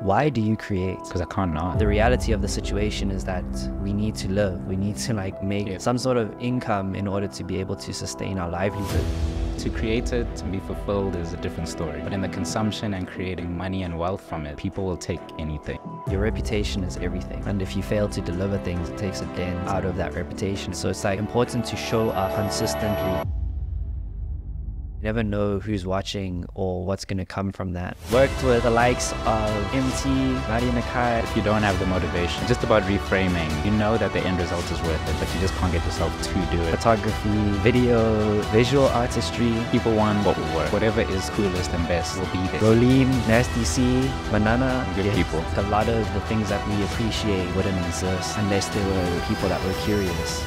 Why do you create? Because I can't not. The reality of the situation is that we need to live. We need to like make some sort of income in order to be able to sustain our livelihood. To create it, to be fulfilled is a different story. But in the consumption and creating money and wealth from it, people will take anything. Your reputation is everything. And if you fail to deliver things, it takes a dent out of that reputation. So it's like important to show up consistently. You never know who's watching or what's going to come from that. Worked with the likes of MT, Nadia, Nakai. If you don't have the motivation, just about reframing, you know that the end result is worth it, but you just can't get yourself to do it. Photography, video, visual artistry. People want what will work. Whatever is coolest and best will be there. Rolim, Nasty C, Banana. Good people. A lot of the things that we appreciate wouldn't exist unless there were people that were curious.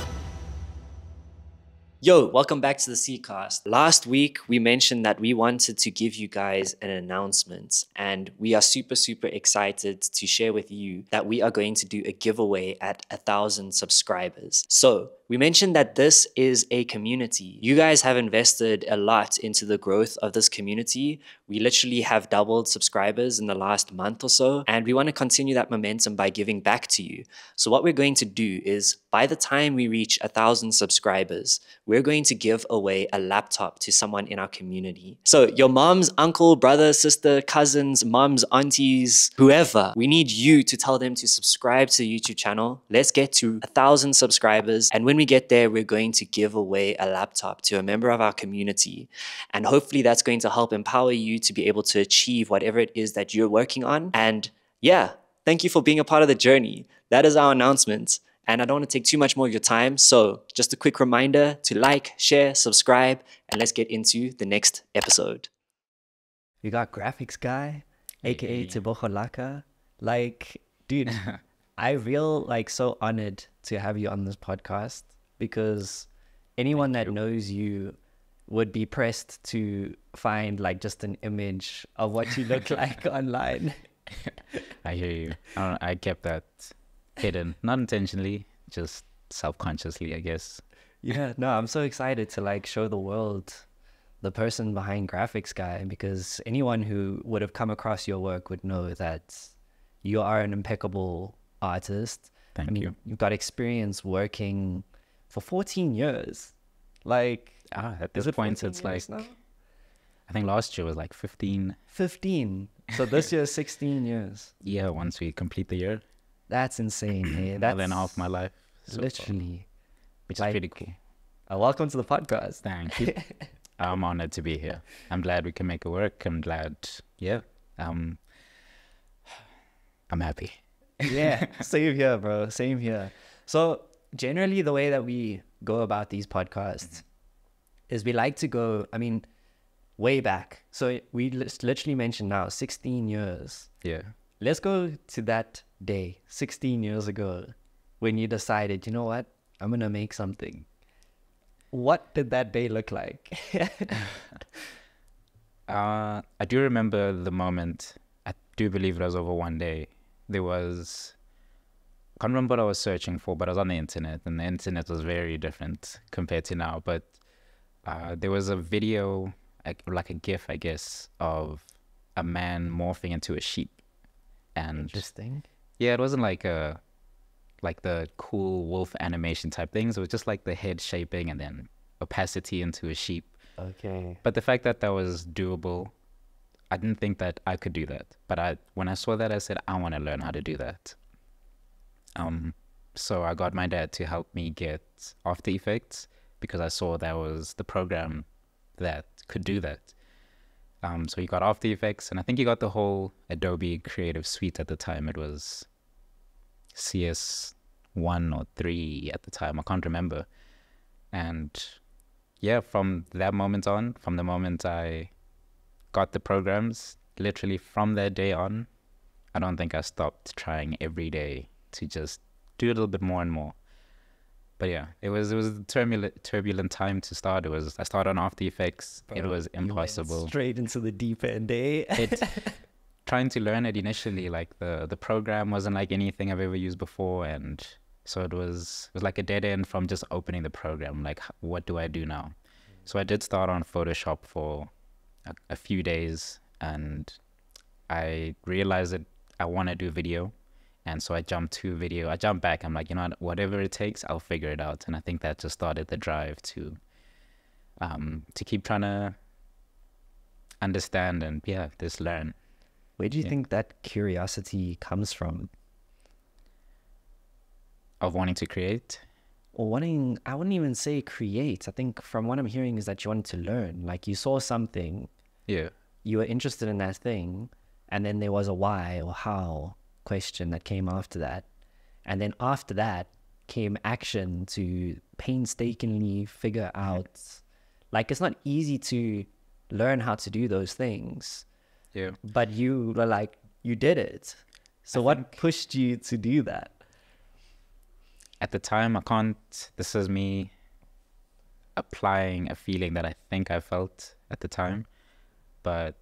Yo, welcome back to the C.Cast. Last week, we mentioned that we wanted to give you guys an announcement, and we are super excited to share with you that we are going to do a giveaway at 1,000 subscribers. So, we mentioned that this is a community. You guys have invested a lot into the growth of this community. We literally have doubled subscribers in the last month or so, and we want to continue that momentum by giving back to you. So what we're going to do is, by the time we reach 1,000 subscribers, we're going to give away a laptop to someone in our community. So your mom's uncle, brother, sister, cousins, moms, aunties, whoever, we need you to tell them to subscribe to the YouTube channel. Let's get to 1,000 subscribers. And when we get there, we're going to give away a laptop to a member of our community. And hopefully that's going to help empower you to be able to achieve whatever it is that you're working on. And yeah, thank you for being a part of the journey. That is our announcement. And I don't want to take too much more of your time. So just a quick reminder to like, share, subscribe, and let's get into the next episode. We got GraphixGuy, aka Tebogo Laka. Like, dude, I feel like so honored to have you on this podcast because anyone that knows you would be pressed to find like just an image of what you look like online. I hear you. I kept that hidden, not intentionally, just self-consciously, I guess. Yeah, no, I'm so excited to like show the world the person behind GraphixGuy, because anyone who would have come across your work would know that you are an impeccable artist. Thank you. You've got experience working for 14 years. Like, at this point, it's like, now? I think last year was like 15. 15. So this year is 16 years. Yeah, once we complete the year. That's insane. Hey? That's more than half my life. So literally. Which is pretty cool. Welcome to the podcast. Thank you. I'm honored to be here. I'm glad we can make it work. I'm glad, I'm happy. Yeah, same here, bro. Same here. So generally the way that we go about these podcasts is we like to go, way back. So we literally mentioned now 16 years. Yeah. Let's go to that day, 16 years ago, when you decided, you know what, I'm going to make something. What did that day look like? I do remember the moment. I do believe it was over one day. There was, I can't remember what I was searching for, but I was on the internet, and the internet was very different compared to now. But there was a video, like a GIF, I guess, of a man morphing into a sheep. And interesting. Yeah, it wasn't like the cool wolf animation type things. It was just like the head shaping and then opacity into a sheep. Okay. But the fact that that was doable, I didn't think that I could do that. But when I saw that, I said, I want to learn how to do that. So I got my dad to help me get After Effects because I saw that was the program that could do that. So he got After Effects, and I think he got the whole Adobe Creative Suite at the time. It was CS1 or 3 at the time. I can't remember. And yeah, from that moment on, from the moment I got the programs, literally from that day on, I don't think I stopped trying every day to just do a little bit more and more. But yeah, it was a turbulent time to start. I started on After Effects. Bro, it was impossible. Straight into the deep end, eh? Trying to learn it initially, like the program wasn't like anything I've ever used before, and so it was like a dead end from just opening the program. Like, what do I do now? So I did start on Photoshop for a few days, and I realized that I want to do video. And so I jumped to video. I jumped back. I'm like, you know what, whatever it takes, I'll figure it out. And I think that just started the drive to keep trying to understand and just learn. Where do you think that curiosity comes from? Of wanting to create? Or wanting, I wouldn't even say create. I think from what I'm hearing is that you wanted to learn. Like you saw something, Yeah. you were interested in that thing, and then there was a why or how question that came after that. And then after that came action to painstakingly figure out. Like it's not easy to learn how to do those things. Yeah. But you were like, you did it. So what pushed you to do that? At the time, this is me applying a feeling that I think I felt at the time. But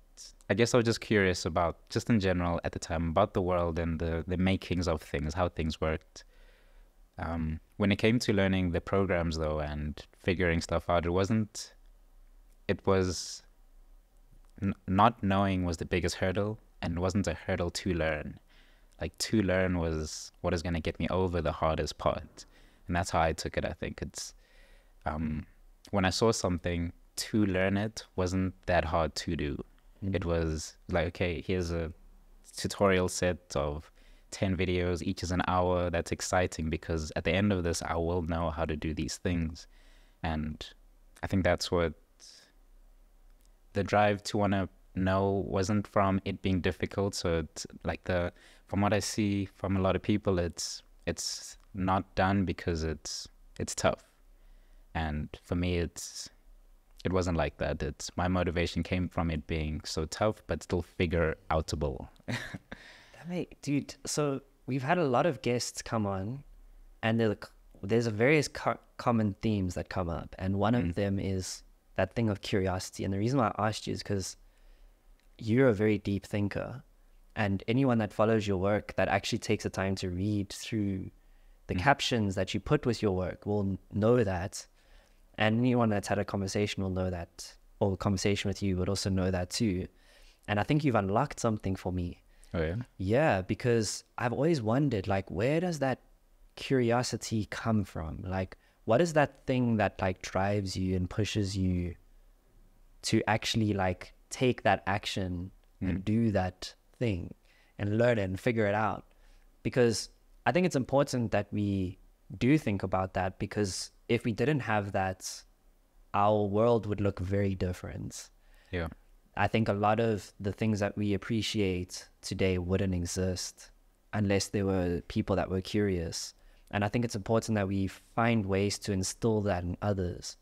I guess I was just curious about, just in general at the time, about the world and the makings of things, how things worked. When it came to learning the programs though and figuring stuff out, not knowing was the biggest hurdle, and it wasn't a hurdle to learn. Like to learn was what is going to get me over the hardest part. And that's how I took it. I think it's, when I saw something, to learn it wasn't that hard to do. It was like, okay, here's a tutorial set of 10 videos, each is an hour. That's exciting because at the end of this, I will know how to do these things. And I think that's what the drive to want to know wasn't from it being difficult. So it's like from what I see from a lot of people, it's not done because it's tough. And for me, it wasn't like that. My motivation came from it being so tough, but still figure outable. Dude, so we've had a lot of guests come on, and there's various common themes that come up. And one of them is that thing of curiosity. And the reason why I asked you is because you're a very deep thinker. And anyone that follows your work that actually takes the time to read through the captions that you put with your work will know that. And anyone that's had a conversation will know that, or a conversation with you would also know that too. And I think you've unlocked something for me. Oh, yeah? Yeah, because I've always wondered, like, where does that curiosity come from? Like, what is that thing that, like, drives you and pushes you to actually, like, take that action and do that thing and learn it and figure it out? Because I think it's important that we do think about that, because if we didn't have that, our world would look very different. Yeah. I think a lot of the things that we appreciate today wouldn't exist unless there were people that were curious. And I think it's important that we find ways to instill that in others.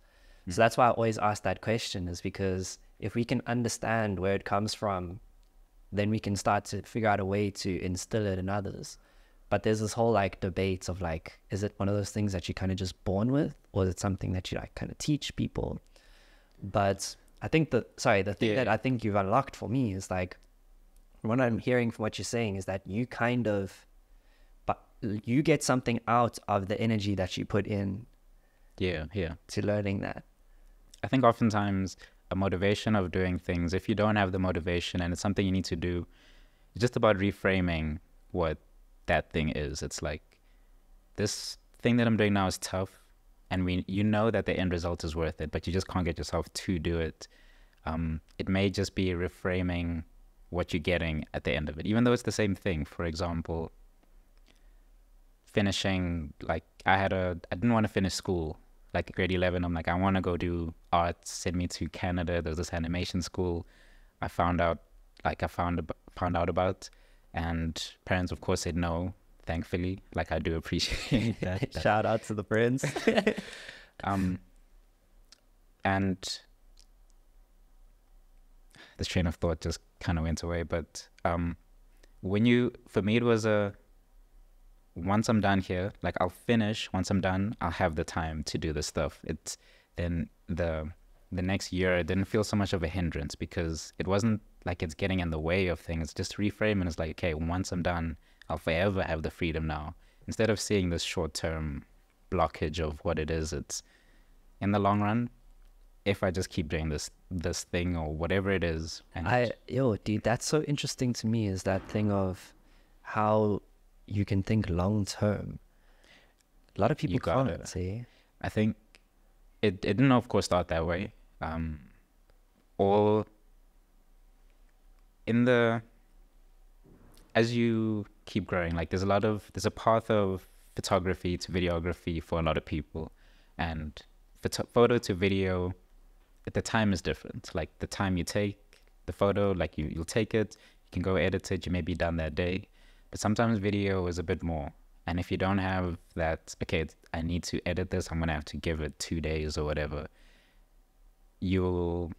So that's why I always ask that question, is because if we can understand where it comes from, then we can start to figure out a way to instill it in others. But there's this whole like debate of like, is it one of those things that you're kind of just born with, or is it something that you like kind of teach people? But I think the thing that I think you've unlocked for me is like, what I'm hearing from what you're saying is that you kind of, but you get something out of the energy that you put in. Yeah. To learning that. I think oftentimes a motivation of doing things, if you don't have the motivation and it's something you need to do, it's just about reframing what that thing is. It's like, this thing that I'm doing now is tough, and you know that the end result is worth it, but you just can't get yourself to do it. It may just be reframing what you're getting at the end of it, even though it's the same thing. For example, finishing, like I didn't want to finish school, like grade 11. I'm like, I want to go do arts, send me to Canada. There's this animation school I found out about, and parents of course said no, thankfully. Like, I do appreciate that. Shout out to the parents. And this train of thought just kind of went away, but for me it was once I'm done here, like I'll finish, once I'm done, I'll have the time to do the stuff. It's then the next year, it didn't feel so much of a hindrance, because it wasn't like it's getting in the way of things. Just reframe, and it's like, okay, once I'm done, I'll forever have the freedom now. Instead of seeing this short-term blockage of what it is, it's in the long run, if I just keep doing this thing or whatever it is. And Dude, that's so interesting to me, is that thing of how you can think long term. A lot of people You got can't it. say. I think it didn't, of course, start that way. All in the as you keep growing, like there's a path of photography to videography for a lot of people, and photo to video, the time is different. Like the time you take the photo, like you'll take it, you can go edit it, you may be done that day, but sometimes video is a bit more. And if you don't have that, okay, I need to edit this, I'm gonna have to give it 2 days or whatever, you'll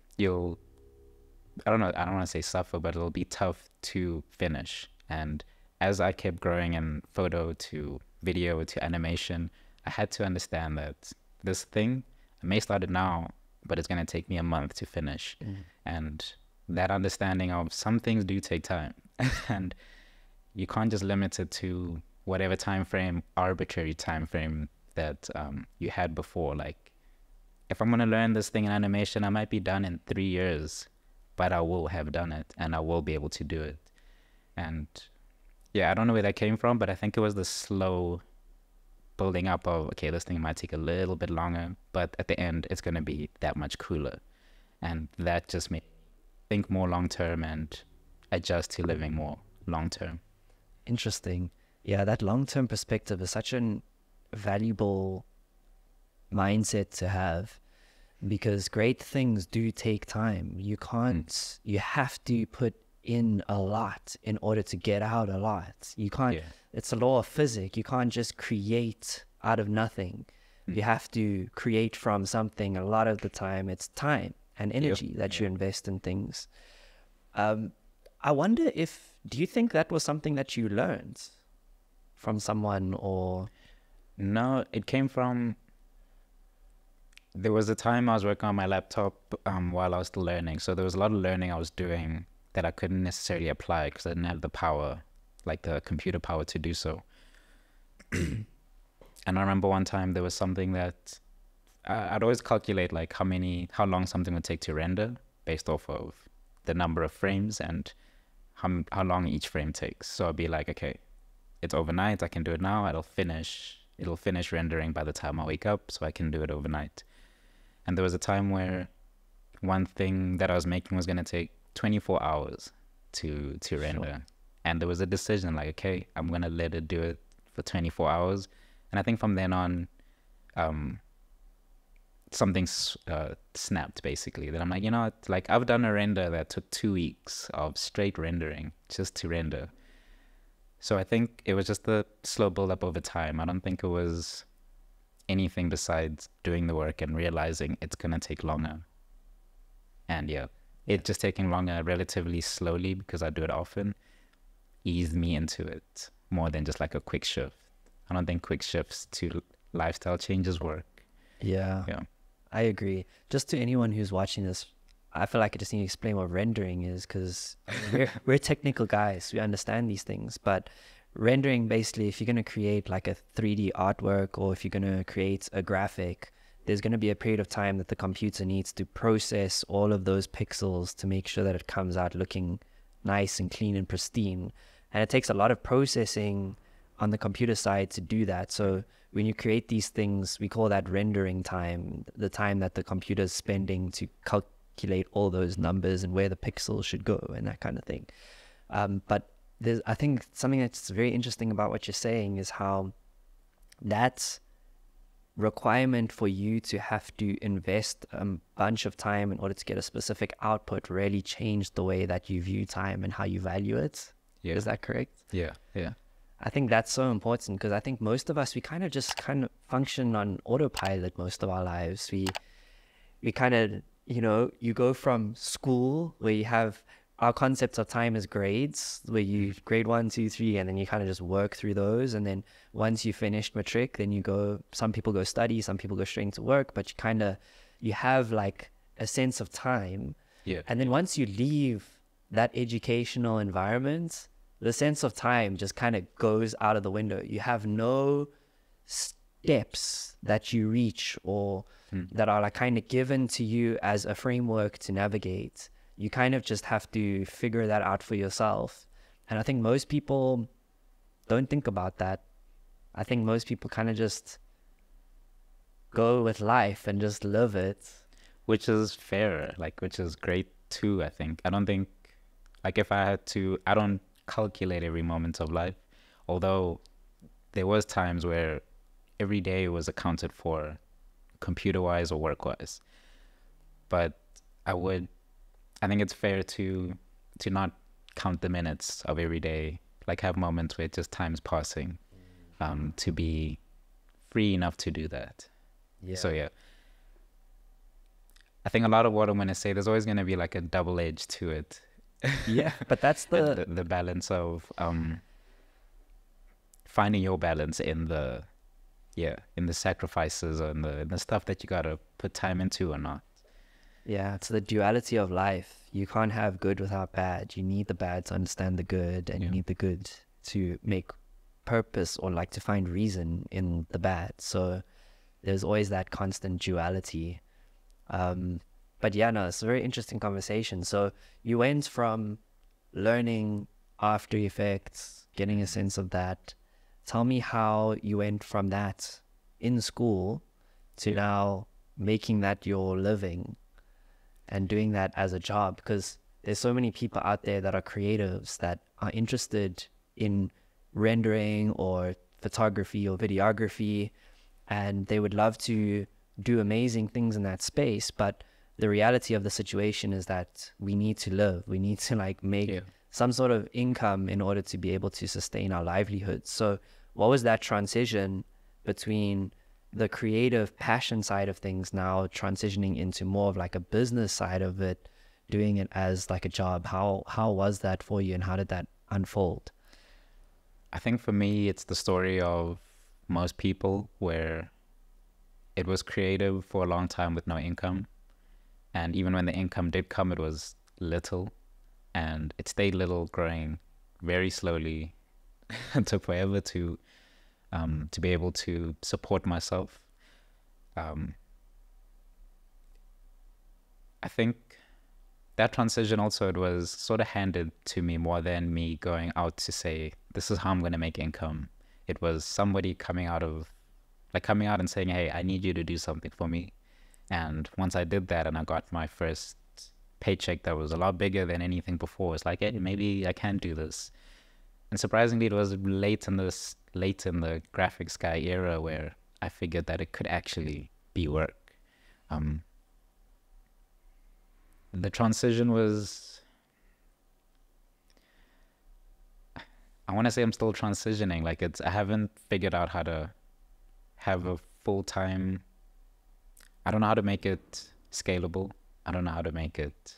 I don't know, I don't want to say suffer, but it'll be tough to finish. And as I kept growing in photo to video to animation, I had to understand that this thing, I may start it now, but it's going to take me a month to finish. And that understanding of some things do take time. And you can't just limit it to whatever time frame, arbitrary time frame that you had before. Like, if I'm going to learn this thing in animation, I might be done in 3 years, but I will have done it and I will be able to do it. And yeah, I don't know where that came from, but I think it was the slow building up of, okay, this thing might take a little bit longer, but at the end, it's going to be that much cooler. And that just made me think more long term and adjust to living more long term. Interesting. Yeah, that long-term perspective is such an valuable mindset to have, because great things do take time. You can't, you have to put in a lot in order to get out a lot. You can't, it's a law of physics. You can't just create out of nothing. You have to create from something. A lot of the time it's time and energy that you invest in things. I wonder do you think that was something that you learned from someone, or? No, it came from, there was a time I was working on my laptop while I was still learning. So there was a lot of learning I was doing that I couldn't necessarily apply because I didn't have the power, like the computer power to do so. And I remember one time there was something that I'd always calculate like how long something would take to render based off of the number of frames and how long each frame takes. So I'd be like, okay, it's overnight, I can do it now, it'll finish rendering by the time I wake up, so I can do it overnight. And there was a time where one thing that I was making was going to take 24 hours to render. And there was a decision like, okay, I'm going to let it do it for 24 hours. And I think from then on, something snapped basically, that I'm like, you know what, like I've done a render that took 2 weeks of straight rendering just to render. So I think it was just the slow build up over time. I don't think it was anything besides doing the work and realizing it's going to take longer. And yeah, it just taking longer relatively slowly because I do it often eased me into it more than just like a quick shift. I don't think quick shifts to lifestyle changes work. Yeah, I agree. Just to anyone who's watching this, I feel like I just need to explain what rendering is, because we're technical guys. We understand these things. But rendering, basically, if you're going to create like a 3D artwork, or if you're going to create a graphic, there's going to be a period of time that the computer needs to process all of those pixels to make sure that it comes out looking nice and clean and pristine. And it takes a lot of processing on the computer side to do that. So when you create these things, we call that rendering time, the time that the computer is spending to calculate all those numbers and where the pixels should go and that kind of thing. But I think something that's very interesting about what you're saying is how that requirement for you to have to invest a bunch of time in order to get a specific output really changed the way that you view time and how you value it. Yeah. Is that correct? Yeah. I think that's so important, because I think most of us, we kind of function on autopilot most of our lives. We kind of, you go from school where you have our concept of time as grades, where you grade 1, 2, 3, and then you kind of just work through those. And then once you finished matric, then some people go study, some people go straight into work, but you have like a sense of time. Yeah. And then once you leave that educational environment, the sense of time just kind of goes out of the window. You have no steps that you reach or that are like kind of given to you as a framework to navigate. You kind of just have to figure that out for yourself. And I think most people don't think about that. I think most people kind of just go with life and just live it. Which is fair, like, which is great too, I think. I don't think, like, if I had to, I don't calculate every moment of life, although there was times where every day was accounted for computer-wise or work-wise. But I think it's fair to not count the minutes of every day, like have moments where just time's passing, to be free enough to do that. Yeah. So yeah, I think a lot of what I'm going to say, there's always going to be like a double edge to it. Yeah, but that's the balance of finding your balance in the sacrifices and the stuff that you got to put time into or not. Yeah, it's the duality of life. You can't have good without bad. You need the bad to understand the good, and you need the good to make purpose or like to find reason in the bad. So there's always that constant duality. But yeah, no, it's a very interesting conversation. So you went from learning After Effects, getting a sense of that. Tell me how you went from that in school to now making that your living and doing that as a job, because there's so many people out there that are creatives that are interested in rendering or photography or videography, and they would love to do amazing things in that space, but the reality of the situation is that we need to live. We need to like make some sort of income in order to be able to sustain our livelihood. So what was that transition between the creative passion side of things now transitioning into more of like a business side of it, doing it as like a job? How was that for you, and how did that unfold? I think for me, it's the story of most people where it was creative for a long time with no income. And even when the income did come, it was little, and it stayed little, growing very slowly. It took forever to be able to support myself. I think that transition also, it was sort of handed to me more than me going out to say, this is how I'm going to make income. It was somebody coming out and saying, hey, I need you to do something for me. And once I did that and I got my first paycheck that was a lot bigger than anything before, it's like, hey, maybe I can do this. And surprisingly, it was late in the GraphixGuy era where I figured that it could actually be work. The transition was, I want to say I'm still transitioning. Like I haven't figured out how to have a full-time, I don't know how to make it scalable. I don't know how to make it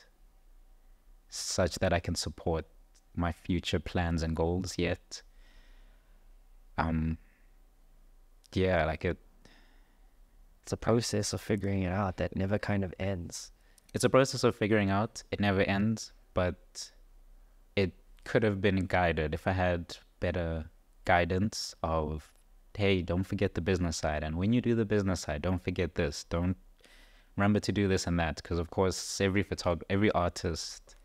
such that I can support my future plans and goals yet. It's a process of figuring it out that never kind of ends. It's a process of figuring out. It never ends, but it could have been guided if I had better guidance of, hey, don't forget the business side. And when you do the business side, don't forget this. Don't remember to do this and that. Because, of course, every artist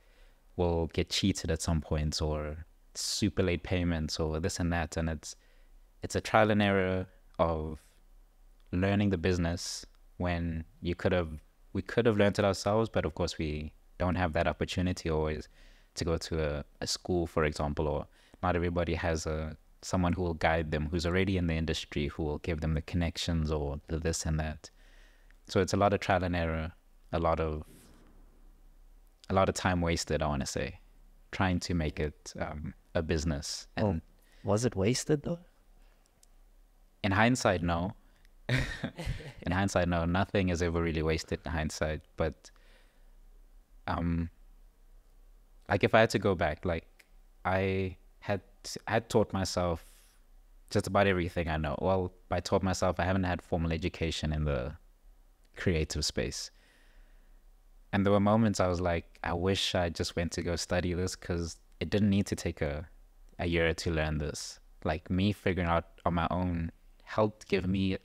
will get cheated at some point, or super late payments, or this and that. And it's a trial and error of learning the business when we could have learned it ourselves. But, of course, we don't have that opportunity always to go to a school, for example, or not everybody has someone who will guide them, who's already in the industry, who will give them the connections or the this and that. So it's a lot of trial and error, a lot of time wasted, I want to say, trying to make it a business. And was it wasted though? In hindsight, no. In hindsight, no. Nothing is ever really wasted in hindsight. But like if I had to go back, like I had taught myself just about everything I know. Well, by taught myself, I haven't had formal education in the creative space. And there were moments I was like, I wish I just went to go study this, because it didn't need to take a year to learn this. Like me figuring out on my own helped give me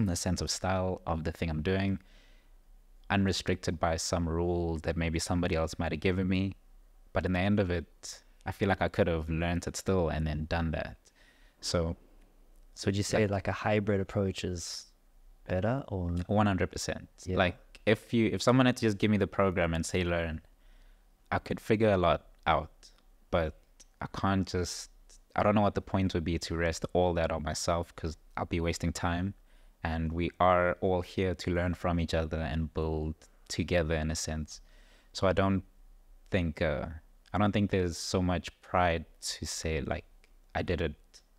a sense of style of the thing I'm doing, unrestricted by some rules that maybe somebody else might have given me. But in the end of it, I feel like I could have learned it still and then done that. So So would you say like a hybrid approach is better, or 100%. Yeah. Like if someone had to just give me the program and say learn, I could figure a lot out, but I don't know what the point would be to rest all that on myself, because I'll be wasting time. And we are all here to learn from each other and build together in a sense. So I don't think there's so much pride to say like I did it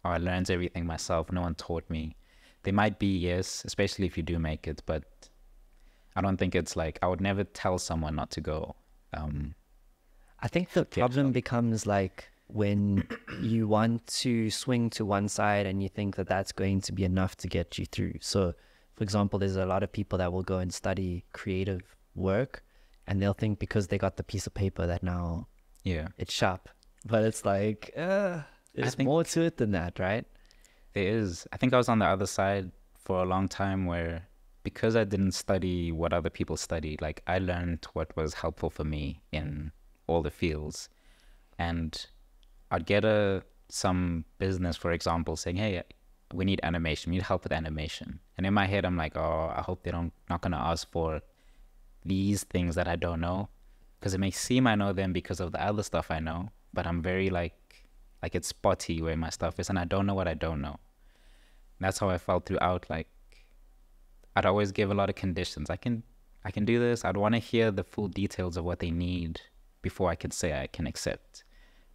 or I learned everything myself. No one taught me. There might be, yes, especially if you do make it, but I don't think it's like I would never tell someone not to go. I think the problem becomes like when you want to swing to one side and you think that that's going to be enough to get you through. So, for example, there's a lot of people that will go and study creative work, and they'll think because they got the piece of paper that now it's sharp. But it's like, there's more to it than that, right? There is. I think I was on the other side for a long time where, because I didn't study what other people studied, like I learned what was helpful for me in all the fields. And I'd get some business, for example, saying, hey, we need animation, we need help with animation. And in my head, I'm like, oh, I hope not going to ask for these things that I don't know, because it may seem I know them because of the other stuff I know, but I'm very like it's spotty where my stuff is, and I don't know what I don't know. And that's how I felt throughout. Like I'd always give a lot of conditions. I can do this. I'd want to hear the full details of what they need before I could say I can accept,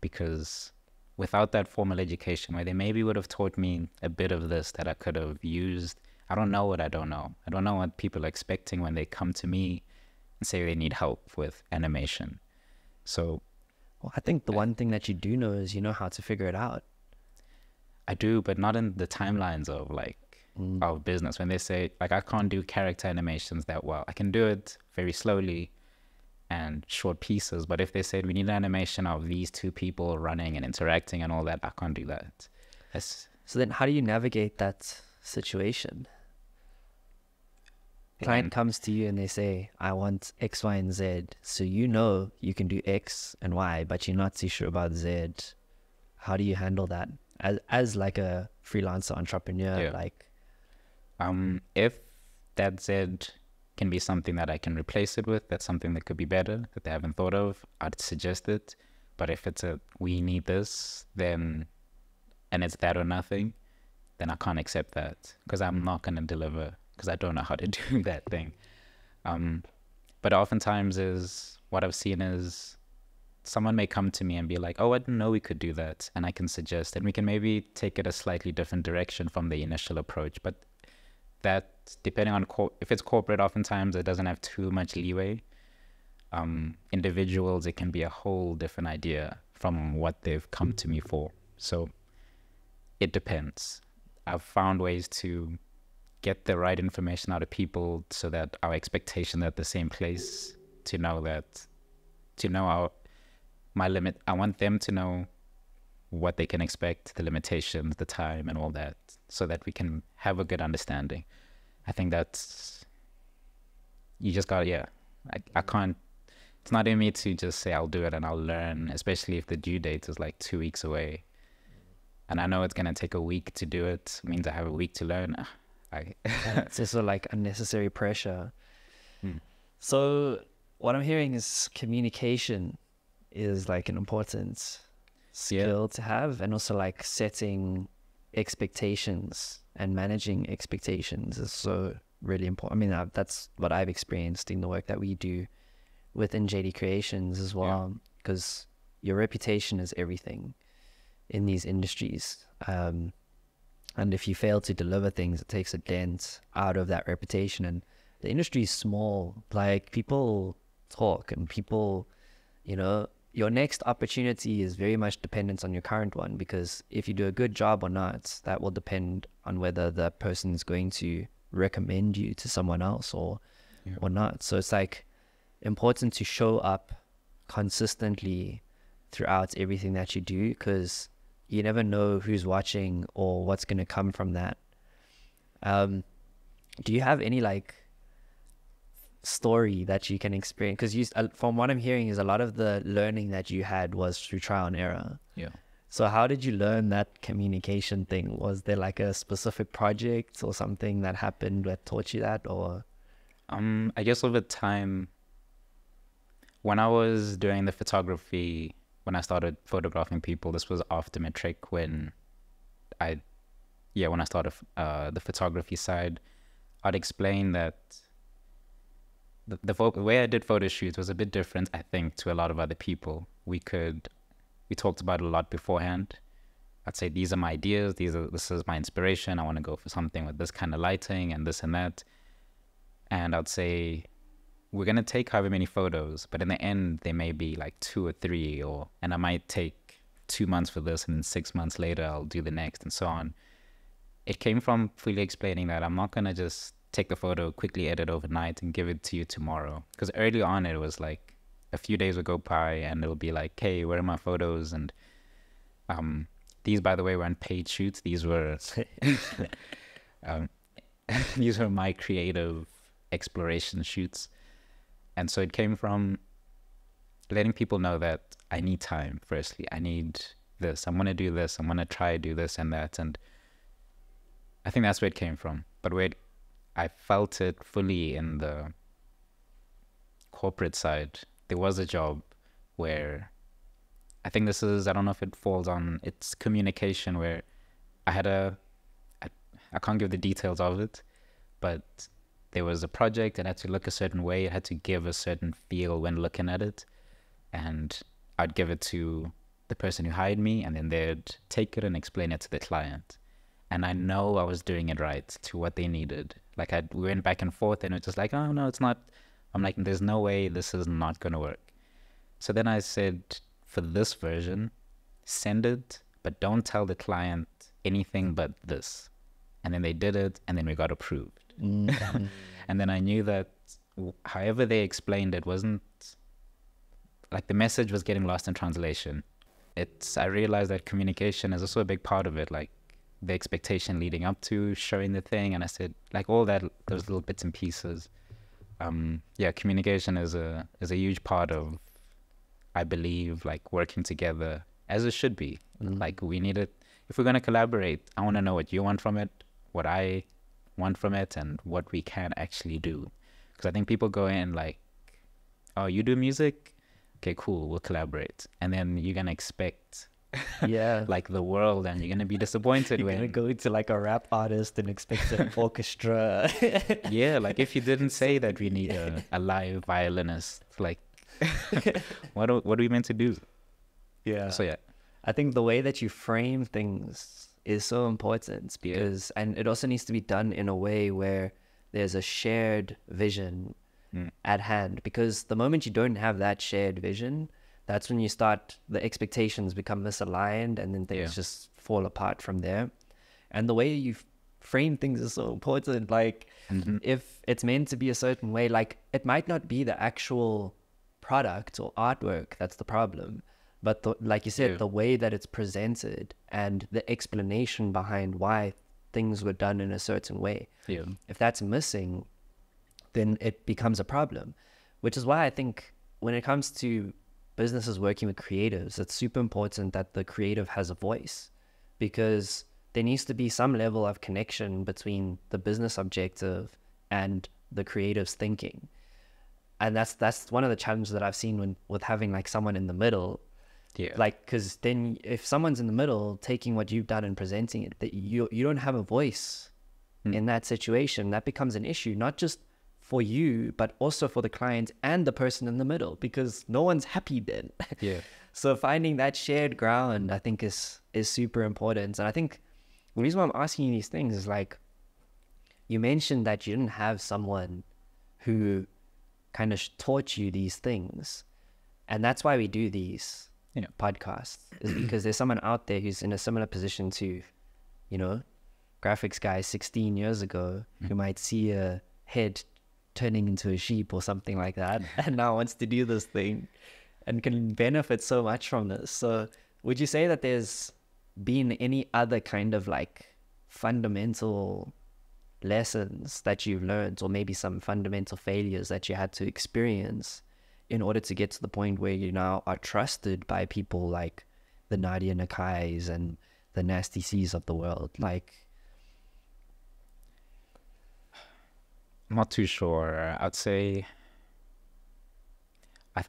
because without that formal education where they maybe would have taught me a bit of this that I could have used, I don't know what I don't know. I don't know what people are expecting when they come to me and say they need help with animation. So, well, I think the one thing that you do know is you know how to figure it out. I do, but not in the timelines of like our business. When they say like I can't do character animations that well, I can do it very slowly and short pieces. But if they said we need an animation of these two people running and interacting and all that, I can't do that. So then how do you navigate that situation? Client comes to you and they say, I want X, Y, and Z. So you know you can do X and Y, but you're not too sure about Z. How do you handle that as like a freelancer entrepreneur? Like, if that Z can be something that I can replace it with, that's something that could be better that they haven't thought of, I'd suggest it. But if it's we need this, then, and it's that or nothing, then I can't accept that, because I'm not going to deliver, because I don't know how to do that thing. But oftentimes is what I've seen is someone may come to me and be like, oh, I didn't know we could do that. And I can suggest, and we can maybe take it a slightly different direction from the initial approach. But that, depending on, if it's corporate, oftentimes it doesn't have too much leeway. Individuals, it can be a whole different idea from what they've come to me for. So it depends. I've found ways to get the right information out of people so that our expectations are at the same place, to know my limit. I want them to know what they can expect, the limitations, the time, and all that, so that we can have a good understanding. I think that's, you just got, I can't, it's not in me to just say I'll do it and I'll learn, especially if the due date is like 2 weeks away. And I know it's going to take a week to do it. It means I have a week to learn. It's just like unnecessary pressure. So what I'm hearing is communication is like an important skill to have, and also like setting expectations and managing expectations is so really important. I mean, that's what I've experienced in the work that we do within JD Creations as well, because your reputation is everything in these industries. And if you fail to deliver things, it takes a dent out of that reputation. And the industry is small. Like, people talk, and people, you know, your next opportunity is very much dependent on your current one, because if you do a good job or not, that will depend on whether the person is going to recommend you to someone else or not. So it's like important to show up consistently throughout everything that you do, because you never know who's watching or what's going to come from that. Do you have any like story that you can experience? Because from what I'm hearing is a lot of the learning that you had was through trial and error. So how did you learn that communication thing? Was there like a specific project or something that happened that taught you that, or? I guess over time, when I was doing the photography, when I started photographing people, this was after matric when I, when I started the photography side, I'd explain that the way I did photo shoots was a bit different, I think, to a lot of other people. We talked about it a lot beforehand. I'd say, these are my ideas, this is my inspiration, I want to go for something with this kind of lighting and this and that. And I'd say, we're going to take however many photos, but in the end, there may be like 2 or 3, and I might take 2 months for this, and then 6 months later, I'll do the next, and so on. It came from fully explaining that I'm not going to just take the photo, quickly edit overnight, and give it to you tomorrow. Because early on, it was like a few days would go by, and it'll be like, hey, where are my photos? And these, by the way, weren't paid shoots. These were these were my creative exploration shoots. And so it came from letting people know that I need time, firstly. I need this. I'm going to do this. I'm going to try to do this and that. And I think that's where it came from. But where I felt it fully in the corporate side, there was a job where I think this is, I don't know if it falls on, it's communication, where I can't give the details of it, but there was a project, it had to look a certain way, it had to give a certain feel when looking at it, and I'd give it to the person who hired me, and then they'd take it and explain it to the client. And I know I was doing it right to what they needed. Like, we went back and forth, and it was just like, oh no, it's not. I'm like, there's no way this is not going to work. So then I said, for this version, send it, but don't tell the client anything but this. And then they did it, and then we got approved. And then I knew that however they explained it wasn't, like, the message was getting lost in translation. I realized that communication is also a big part of it, like the expectation leading up to showing the thing. And I said, like, all that, those little bits and pieces. Communication is a huge part of, I believe, like, working together as it should be. Like, we need it. If we're going to collaborate, I want to know what you want from it, what I want from it, and what we can actually do. Because I think people go in like, oh, you do music? Okay, cool, we'll collaborate. And then you're going to expect like the world, and you're going to be disappointed. You're going to go to like a rap artist and expect an orchestra. Yeah, like, if you didn't say that we need a live violinist, like, what are we meant to do? Yeah. So yeah, I think the way that you frame things is so important, because and it also needs to be done in a way where there's a shared vision at hand, because the moment you don't have that shared vision, that's when the expectations become misaligned, and then things just fall apart from there. And the way you frame things is so important. Like, if it's meant to be a certain way, like, it might not be the actual product or artwork that's the problem, but like you said, the way that it's presented and the explanation behind why things were done in a certain way. If that's missing, then it becomes a problem, which is why I think when it comes to businesses working with creatives, it's super important that the creative has a voice, because there needs to be some level of connection between the business objective and the creative's thinking. And that's one of the challenges that I've seen with having like someone in the middle. Like, because then if someone's in the middle taking what you've done and presenting it, that you don't have a voice in that situation, that becomes an issue, not just for you, but also for the client and the person in the middle, because no one's happy then. So finding that shared ground, I think, is super important. And I think the reason why I'm asking you these things is, like, you mentioned that you didn't have someone who kind of taught you these things, and that's why we do these podcasts, is because there's someone out there who's in a similar position to, GraphixGuy 16 years ago, who might see a head turning into a sheep or something like that, and now wants to do this thing and can benefit so much from this. So would you say that there's been any other kind of like fundamental lessons that you've learned, or maybe some fundamental failures that you had to experience in order to get to the point where you now are trusted by people like the Nadia Nakais and the Nasty C's of the world? Like, I'm not too sure. I'd say,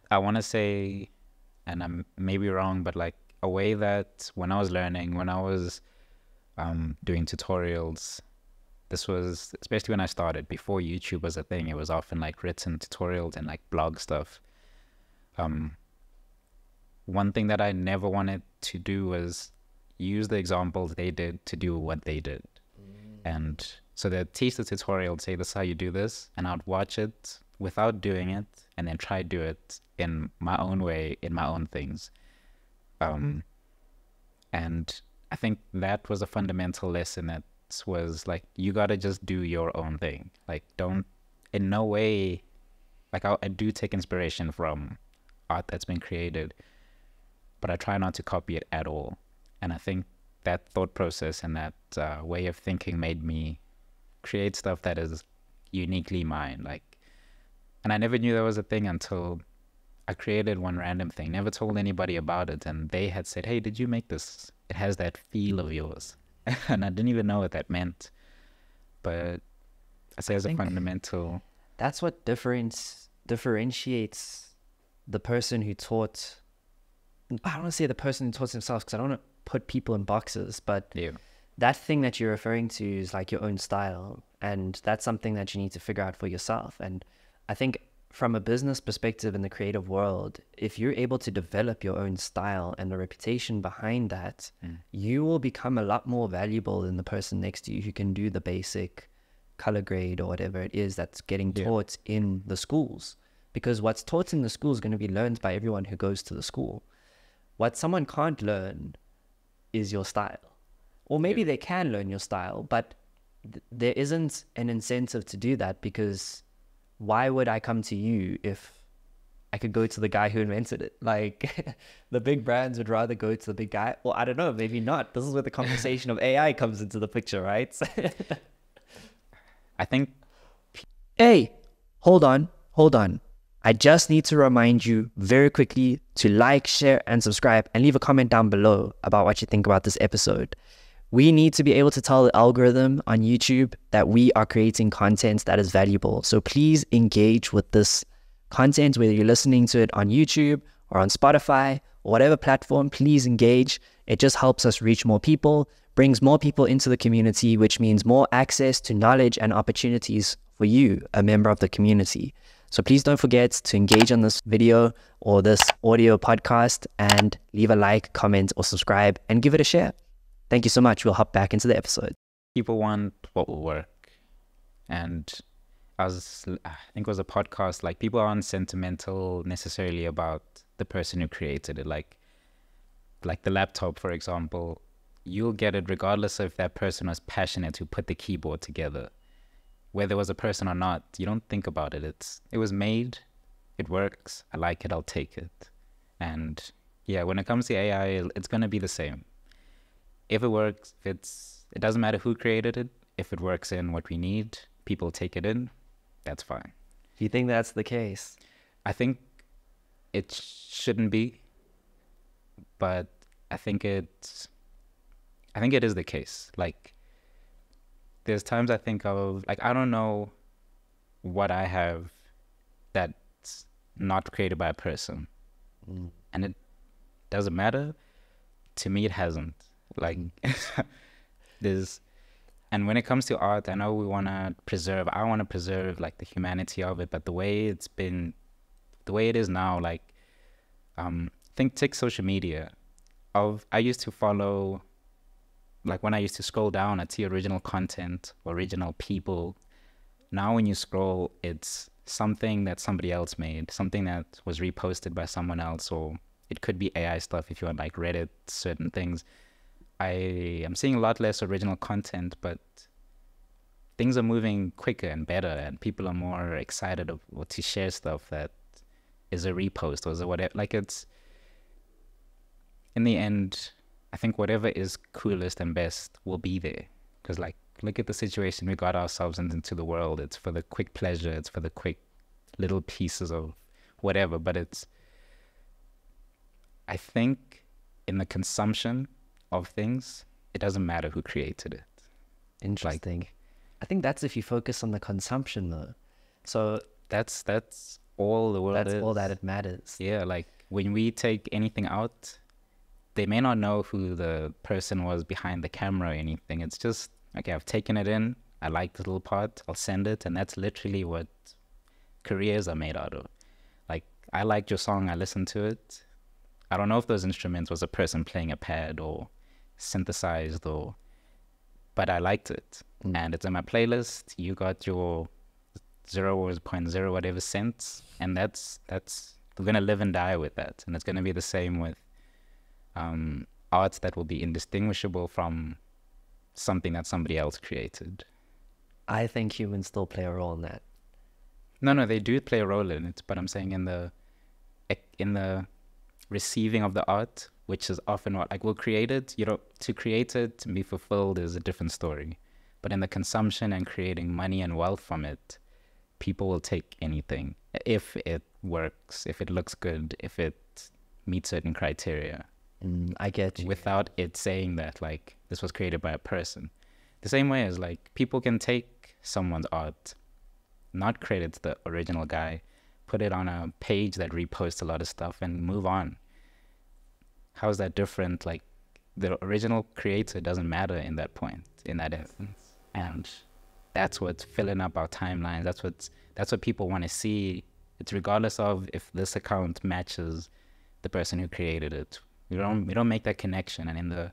I want to say, and I'm maybe wrong, but like a way that when I was learning, when I was doing tutorials, this was, especially when I started, before YouTube was a thing, it was often like written tutorials and like blog stuff. One thing that I never wanted to do was use the examples they did to do what they did. And so they'd teach the tutorial, say this is how you do this, and I'd watch it without doing it and then try to do it in my own way, in my own things. And I think that was a fundamental lesson, that was like, you gotta just do your own thing. Like, don't, in no way, like I do take inspiration from art that's been created, but I try not to copy it at all. And I think that thought process and that way of thinking made me create stuff that is uniquely mine. Like, and I never knew that was a thing until I created one random thing, never told anybody about it, and they had said, hey, did you make this? It has that feel of yours. And I didn't even know what that meant. But I say as a fundamental... That's what differentiates the person who taught... I don't want to say the person who taught themselves, because I don't want to put people in boxes, but Yeah. That thing that you're referring to is like your own style, and that's something that you need to figure out for yourself. And I think from a business perspective in the creative world, if you're able to develop your own style and the reputation behind that, you will become a lot more valuable than the person next to you who can do the basic color grade or whatever it is that's getting taught in the schools. Because what's taught in the school is going to be learned by everyone who goes to the school. What someone can't learn is your style. Or maybe they can learn your style, but there isn't an incentive to do that, because why would I come to you if I could go to the guy who invented it? Like, the big brands would rather go to the big guy. Well, I don't know, maybe not. This is where the conversation of AI comes into the picture, right? I think... Hey, hold on. I just need to remind you very quickly to like, share, and subscribe, and leave a comment down below about what you think about this episode. We need to be able to tell the algorithm on YouTube that we are creating content that is valuable. So please engage with this content, whether you're listening to it on YouTube or on Spotify or whatever platform. Please engage. It just helps us reach more people, brings more people into the community, which means more access to knowledge and opportunities for you, a member of the community. So please don't forget to engage on this video or this audio podcast, and leave a like, comment, or subscribe, and give it a share. Thank you so much. We'll hop back into the episode. People want what will work. And I think it was a podcast, like, people aren't sentimental necessarily about the person who created it. Like the laptop, for example, you'll get it regardless of if that person was passionate who put the keyboard together. Whether it was a person or not, you don't think about it. It was made, it works, I like it, I'll take it. And yeah, when it comes to AI, it's going to be the same. If it works, it doesn't matter who created it. If it works in what we need, people take it in, that's fine. Do you think that's the case? I think it shouldn't be, but I think it is the case. Like, there's times I think of, like, I don't know what I have that's not created by a person. And it doesn't matter. To me, it hasn't. Like, and when it comes to art, I know I want to preserve like the humanity of it, but the way it is now, like, take social media. I used to follow, like, when I used to scroll down, I'd see original content, original people. Now when you scroll, it's something that somebody else made, something that was reposted by someone else, or it could be AI stuff if you want, like Reddit, certain things. I am seeing a lot less original content, but things are moving quicker and better, and people are more excited to share stuff that is a repost or is a whatever. Like, it's, in the end, I think whatever is coolest and best will be there. Because, like, look at the situation we got ourselves into the world. It's for the quick pleasure. It's for the quick little pieces of whatever. But I think in the consumption of things, it doesn't matter who created it. Interesting. I think that's if you focus on the consumption though. So that's all the world that's is. all that it matters. Yeah, like when we take anything out, they may not know who the person was behind the camera or anything. It's just, okay, I've taken it in, I like the little part, I'll send it, and that's literally what careers are made out of. Like, I liked your song, I listened to it. I don't know if those instruments was a person playing a pad or synthesized, but I liked it. And it's in my playlist. You got your 0 or 0.0 whatever cents, and that's we're gonna live and die with that. And it's gonna be the same with art that will be indistinguishable from something that somebody else created. I think humans still play a role in that. No, they do play a role in it, but I'm saying in the receiving of the art, which is often what, like, we'll create it, to create it and be fulfilled is a different story. But in the consumption and creating money and wealth from it, people will take anything if it works, if it looks good, if it meets certain criteria. I get you. Without it saying that, like, this was created by a person. The same way as, like, people can take someone's art, not credit the original guy, put it on a page that reposts a lot of stuff and move on. How is that different? Like, the original creator doesn't matter in that point, in that instance. And that's what's filling up our timelines. That's what people want to see. It's regardless of if this account matches the person who created it. We don't make that connection. And in the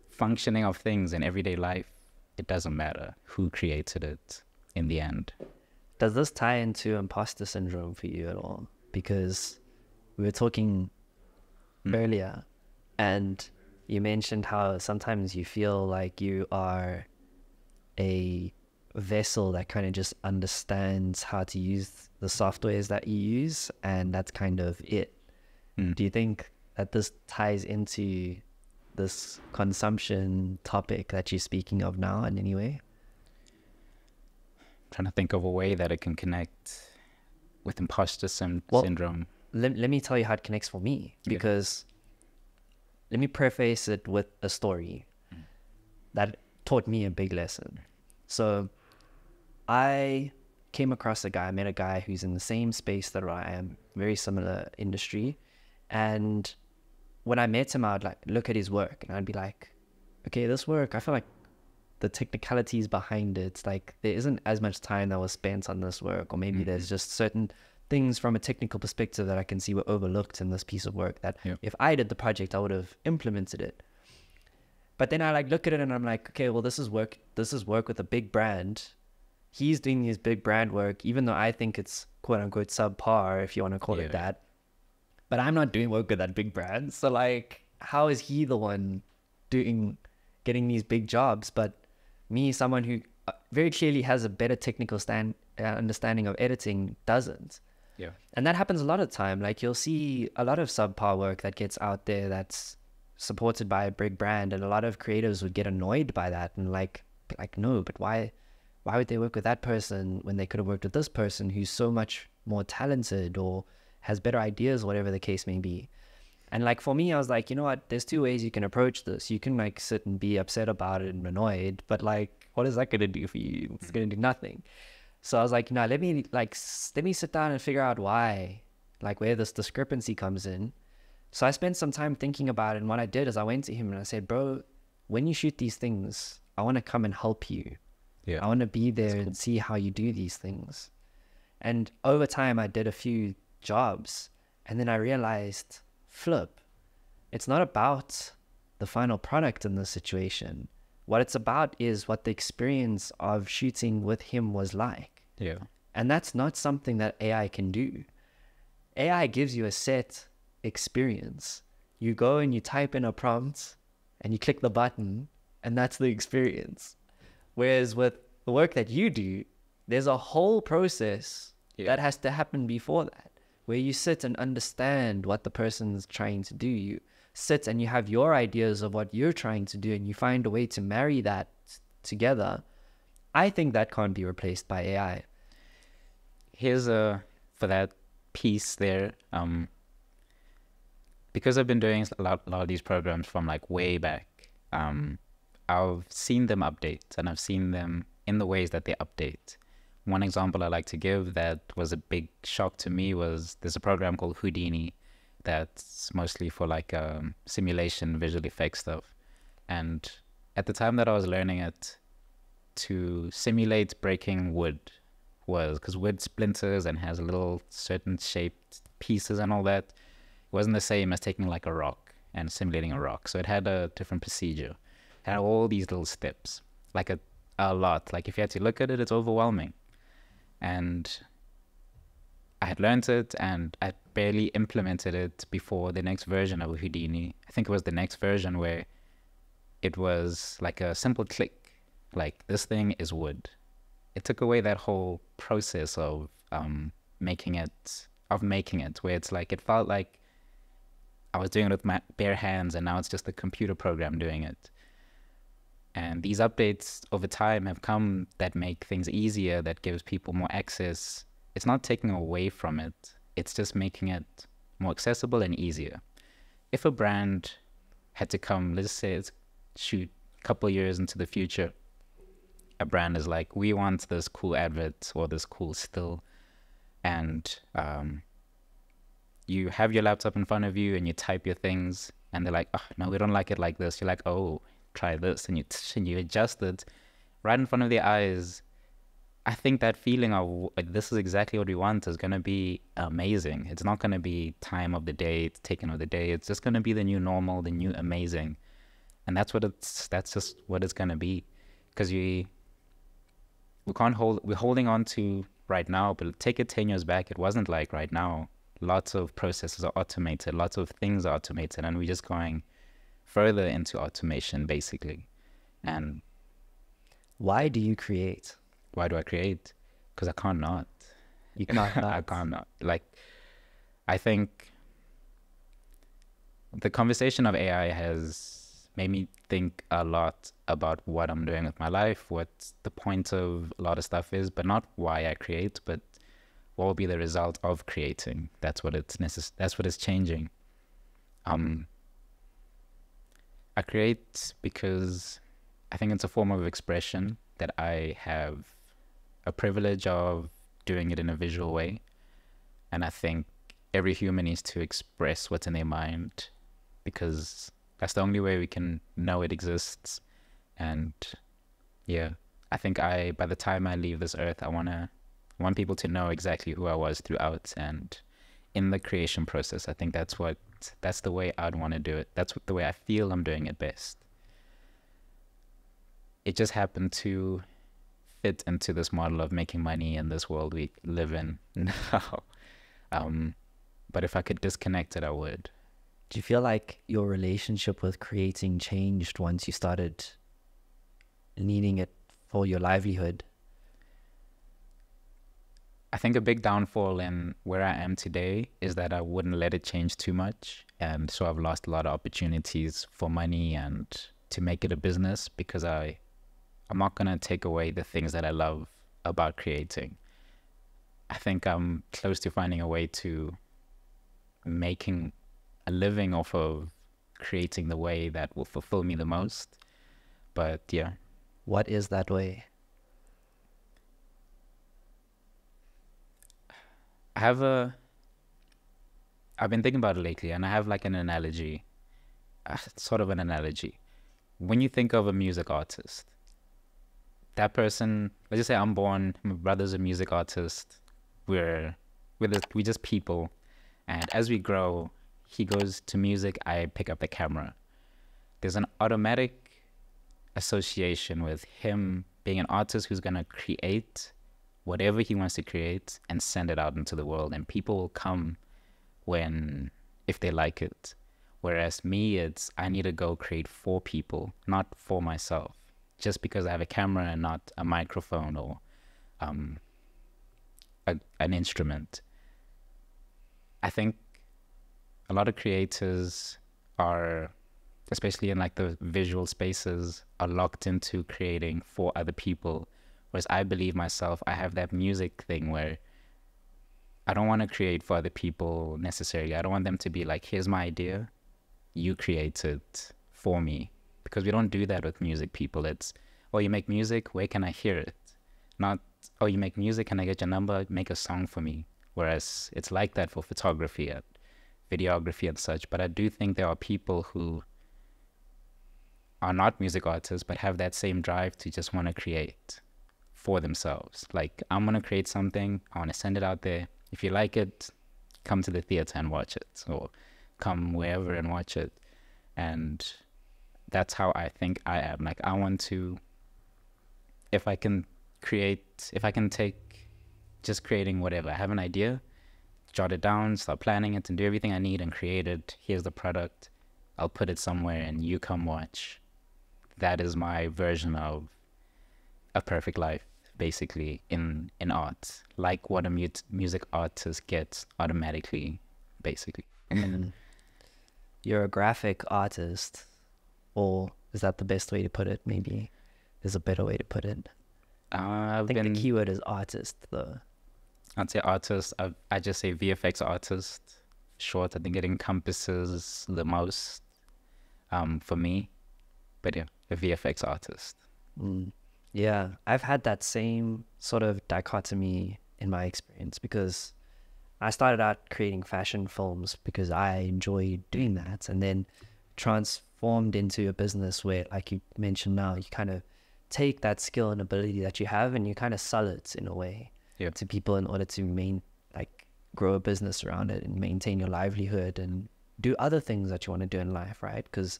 functioning of things in everyday life, it doesn't matter who created it in the end. Does this tie into imposter syndrome for you at all? Because we were talking earlier, and you mentioned how sometimes you feel like you are a vessel that kind of just understands how to use the softwares that you use, and that's kind of it. Do you think that this ties into this consumption topic that you're speaking of now in any way? Trying to think of a way that it can connect with imposter syndrome. Let me tell you how it connects for me, because let me preface it with a story that taught me a big lesson. So I came across I met a guy who's in the same space that I am, very similar industry. And when I met him, I would like look at his work and I'd be like, okay, this work, I feel like the technicalities behind it, like there isn't as much time that was spent on this work, or maybe there's just certain things from a technical perspective that I can see were overlooked in this piece of work that if I did the project, I would have implemented it. But then I like look at it and I'm like, okay, well, this is work with a big brand. He's doing his big brand work, even though I think it's quote unquote subpar, if you want to call it that. But I'm not doing work with that big brand. So like, how is he the one getting these big jobs? But me, someone who very clearly has a better technical understanding of editing, doesn't. Yeah. And that happens a lot of the time. Like, you'll see a lot of subpar work that gets out there that's supported by a big brand, and a lot of creators would get annoyed by that and like no, but why would they work with that person when they could have worked with this person who's so much more talented or has better ideas, whatever the case may be. And like for me, I was like, you know what, there's two ways you can approach this. You can like sit and be upset about it and annoyed, but like, what is that going to do for you? It's going to do nothing. So I was like, no, let me sit down and figure out why, like where this discrepancy comes in. So I spent some time thinking about it, and what I did is I went to him and I said, bro, when you shoot these things, I want to come and help you. Yeah. I want to be there and see how you do these things. And over time, I did a few jobs, and then I realized, flip, it's not about the final product in this situation. What it's about is what the experience of shooting with him was like. Yeah. And that's not something that AI can do. AI gives you a set experience. You go and you type in a prompt and you click the button, and that's the experience. Whereas with the work that you do, there's a whole process that has to happen before that, where you sit and understand what the person's trying to do. You sit and you have your ideas of what you're trying to do, and you find a way to marry that together. I think that can't be replaced by AI. Here's for that piece there, because I've been doing a lot of these programs from like way back, I've seen them update, and I've seen them in the ways that they update. One example I like to give that was a big shock to me was there's a program called Houdini that's mostly for like simulation visual effects stuff. And at the time that I was learning it, to simulate breaking wood was, because wood splinters and has little certain shaped pieces and all that, it wasn't the same as taking like a rock and simulating a rock. So it had a different procedure. It had all these little steps, like a lot. Like if you had to look at it, it's overwhelming. And I had learned it, and I barely implemented it before the next version of Houdini. I think it was the next version where it was like a simple click, like this thing is wood. It took away that whole process of making it, where it's like, it felt like I was doing it with my bare hands, and now it's just a computer program doing it. And these updates over time have come that make things easier, that gives people more access. It's not taking away from it. It's just making it more accessible and easier. If a brand had to come, let's say it's shoot a couple of years into the future, a brand is like, we want this cool advert or this cool still, and you have your laptop in front of you and you type your things, and they're like, oh, no, we don't like it like this. You're like, oh, try this, and you adjust it right in front of their eyes. I think that feeling of this is exactly what we want is going to be amazing. It's not going to be time of the day, it's taken of the day. It's just going to be the new normal, the new amazing. And that's just what it's going to be. Because we're holding on to right now, but take it 10 years back, it wasn't like right now. Lots of processes are automated, lots of things are automated, and we're just going further into automation, basically. And why do you create? Why do I create? Because I can't not. You can't not. I can't not. Like, I think the conversation of AI has made me think a lot about what I'm doing with my life, what the point of a lot of stuff is, but not why I create, but what will be the result of creating. That's what it's changing. I create because I think it's a form of expression that I have a privilege of doing it in a visual way. And I think every human needs to express what's in their mind, because that's the only way we can know it exists. And yeah, I think by the time I leave this earth, I want people to know exactly who I was throughout and in the creation process. I think that's the way I'd want to do it. That's the way I feel I'm doing it best. It just happened to fit into this model of making money in this world we live in now. But if I could disconnect it, I would. Do you feel like your relationship with creating changed once you started needing it for your livelihood? I think a big downfall in where I am today is that I wouldn't let it change too much. And so I've lost a lot of opportunities for money and to make it a business, because I'm not going to take away the things that I love about creating. I think I'm close to finding a way to making a living off of creating the way that will fulfill me the most. But yeah. What is that way? I've been thinking about it lately, and I have like an analogy, sort of an analogy. When you think of a music artist, that person, let's just say I'm born, my brother's a music artist, we're just people, and as we grow, he goes to music, I pick up the camera. There's an automatic association with him being an artist who's going to create whatever he wants to create and send it out into the world, and people will come if they like it. Whereas me, I need to go create for people, not for myself, just because I have a camera and not a microphone or an instrument. I think a lot of creators are, especially in like the visual spaces, are locked into creating for other people. Whereas I believe myself, I have that music thing where I don't want to create for other people necessarily. I don't want them to be like, here's my idea, you create it for me. Because we don't do that with music people. It's, oh, you make music, where can I hear it? Not, oh, you make music, can I get your number, make a song for me? Whereas it's like that for photography and videography and such. But I do think there are people who are not music artists but have that same drive to just want to create for themselves. Like, I'm going to create something, I want to send it out there. If you like it, come to the theater and watch it, or come wherever and watch it. And that's how I think I am. Like, I want to, if I can take just creating whatever, I have an idea, jot it down, start planning it, and do everything I need and create it. Here's the product. I'll put it somewhere and you come watch. That is my version of a perfect life, basically, in art. Like what a music artist gets automatically, basically. You're a graphic artist, or is that the best way to put it? Maybe there's a better way to put it. I think the keyword is artist, though. I'd say artist. I just say VFX artist. Short, I think it encompasses the most for me. But yeah, a VFX artist. Yeah, I've had that same sort of dichotomy in my experience, because I started out creating fashion films because I enjoyed doing that, and then transformed into a business where, like you mentioned now, you kind of take that skill and ability that you have and you kind of sell it in a way to people in order to grow a business around it and maintain your livelihood and do other things that you want to do in life, right? Because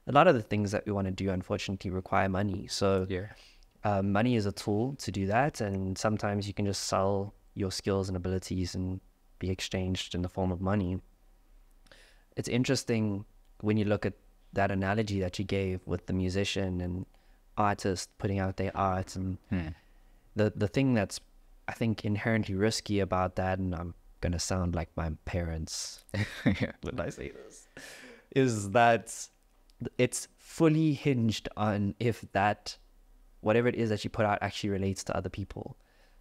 a lot of the things that we want to do, unfortunately, require money. So money is a tool to do that, and sometimes you can just sell your skills and abilities and be exchanged in the form of money. It's interesting when you look at that analogy that you gave with the musician and artist putting out their art, and the thing that's, I think, inherently risky about that, and I'm gonna sound like my parents when I say this, is that it's fully hinged on if that whatever it is that you put out actually relates to other people.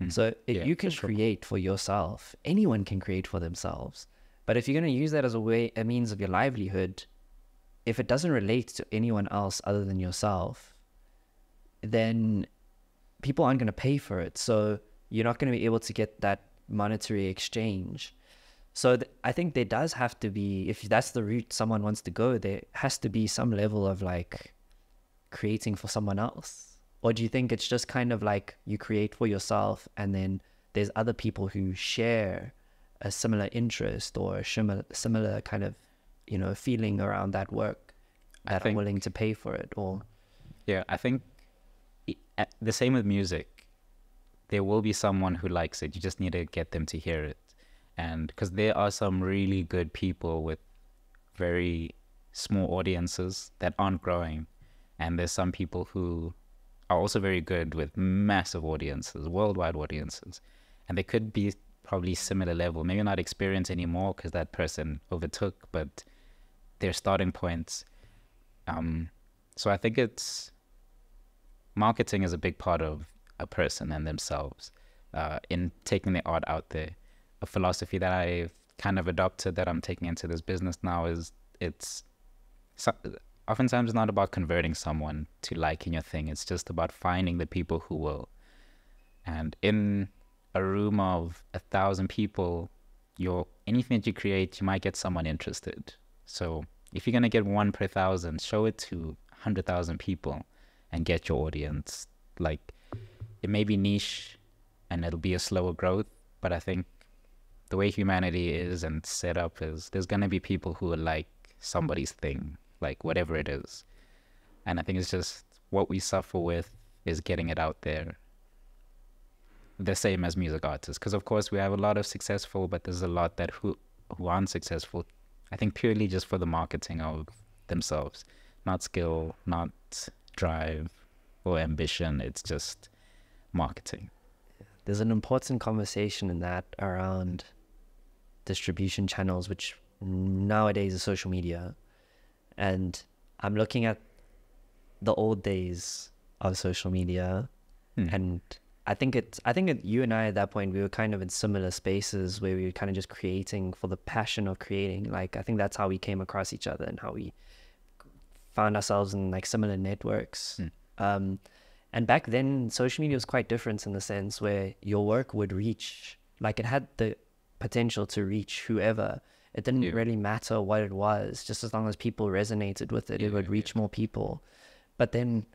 So if you can create for yourself, anyone can create for themselves. But if you're going to use that as a means of your livelihood, if it doesn't relate to anyone else other than yourself, then people aren't going to pay for it. So you're not going to be able to get that monetary exchange. So I think there does have to be, if that's the route someone wants to go, there has to be some level of like creating for someone else. Or do you think it's just kind of like you create for yourself and then there's other people who share a similar interest or a similar kind of, feeling around that work that are willing to pay for it? Or I think the same with music. There will be someone who likes it. You just need to get them to hear it. And because there are some really good people with very small audiences that aren't growing. And there's some people who are also very good with massive audiences, worldwide audiences. And they could be probably similar level, maybe not experience anymore because that person overtook, but their starting points. So I think marketing is a big part of a person and themselves in taking their art out there. A philosophy that I've kind of adopted that I'm taking into this business now is oftentimes it's not about converting someone to liking your thing. It's just about finding the people who will. And in a room of 1,000 people, anything that you create, you might get someone interested. So if you're going to get 1 per 1,000, show it to 100,000 people and get your audience. Like, it may be niche and it'll be a slower growth, but I think the way humanity is and set up is there's going to be people who will like somebody's thing, like whatever it is. And I think it's just what we suffer with is getting it out there. The same as music artists, because of course we have a lot of successful, but there's a lot that who aren't successful, I think purely just for the marketing of themselves, not skill, not drive or ambition. It's just marketing. There's an important conversation in that around distribution channels, which nowadays is social media. And I'm looking at the old days of social media, and you and I at that point, we were kind of in similar spaces where we were kind of just creating for the passion of creating. Like, I think that's how we came across each other and how we found ourselves in like similar networks. And back then, social media was quite different in the sense where your work would reach, like it had the potential to reach whoever. It didn't really matter what it was, just as long as people resonated with it, it would reach more people. But then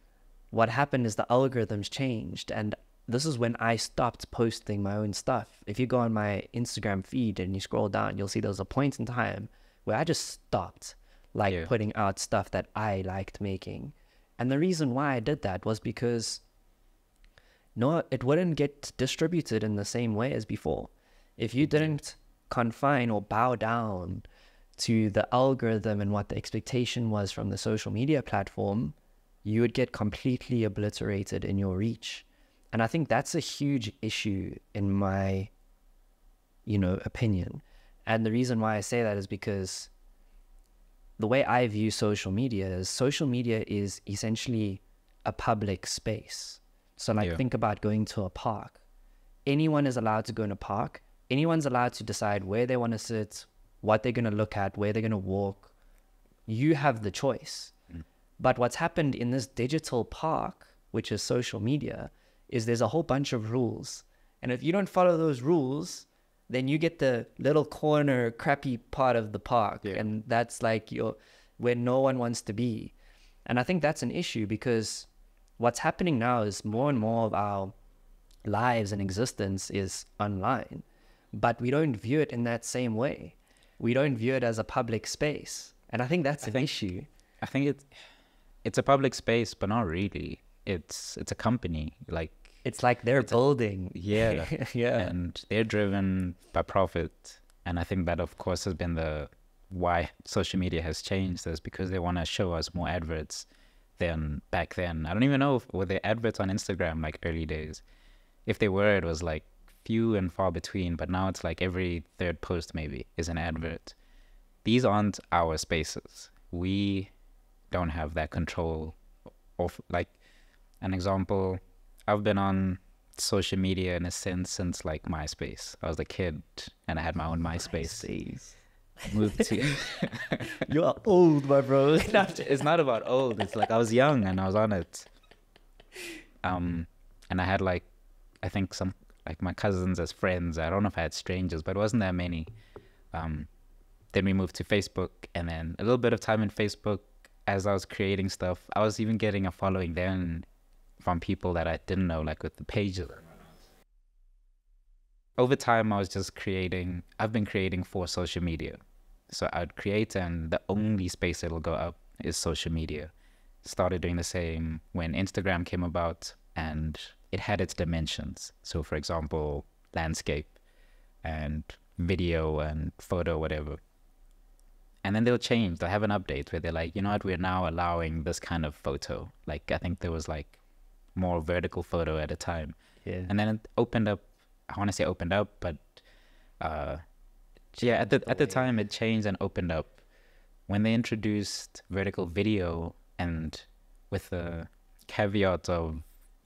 what happened is the algorithms changed, and this is when I stopped posting my own stuff. If you go on my Instagram feed and you scroll down, you'll see there was a point in time where I just stopped like putting out stuff that I liked making. And the reason why I did that was because it wouldn't get distributed in the same way as before. If you didn't confine or bow down to the algorithm and what the expectation was from the social media platform, you would get completely obliterated in your reach. And I think that's a huge issue in my, opinion. And the reason why I say that is because the way I view social media is essentially a public space. So think about going to a park. Anyone is allowed to go in a park. Anyone's allowed to decide where they want to sit, what they're going to look at, where they're going to walk. You have the choice. But what's happened in this digital park, which is social media, is there's a whole bunch of rules. And if you don't follow those rules, then you get the little corner crappy part of the park. And that's like where no one wants to be. And I think that's an issue because what's happening now is more and more of our lives and existence is online, but we don't view it in that same way. We don't view it as a public space. And I think that's an issue. I think it's a public space, but not really. It's a company. It's like they're building. Yeah. And they're driven by profit. And I think that, of course, has been why social media has changed, is because they want to show us more adverts than back then. I don't even know were there adverts on Instagram like early days. If they were, it was like few and far between. But now it's like every third post maybe is an advert. These aren't our spaces. We don't have that control of, like, an example. I've been on social media in a sense since like MySpace. I was a kid and I had my own MySpace. Moved to You are old, my bro. It's not about old. It's like I was young and I was on it. And I had like, I think some like my cousins as friends. I don't know if I had strangers, but it wasn't that many. Then we moved to Facebook, and then a little bit of time in Facebook as I was creating stuff. I was even getting a following then from people that I didn't know, like with the pages. Over time, I've been creating for social media. So I'd create, and the only space it'll go up is social media. Started doing the same when Instagram came about, and it had its dimensions. So for example, landscape and video and photo, whatever. And then they'll change. They'll have an update where they're like, you know what, we're now allowing this kind of photo. Like, I think there was like more vertical photo at a time. Yeah. And then it opened up. I want to say opened up, but at the time it changed and opened up. When they introduced vertical video, and with the caveat of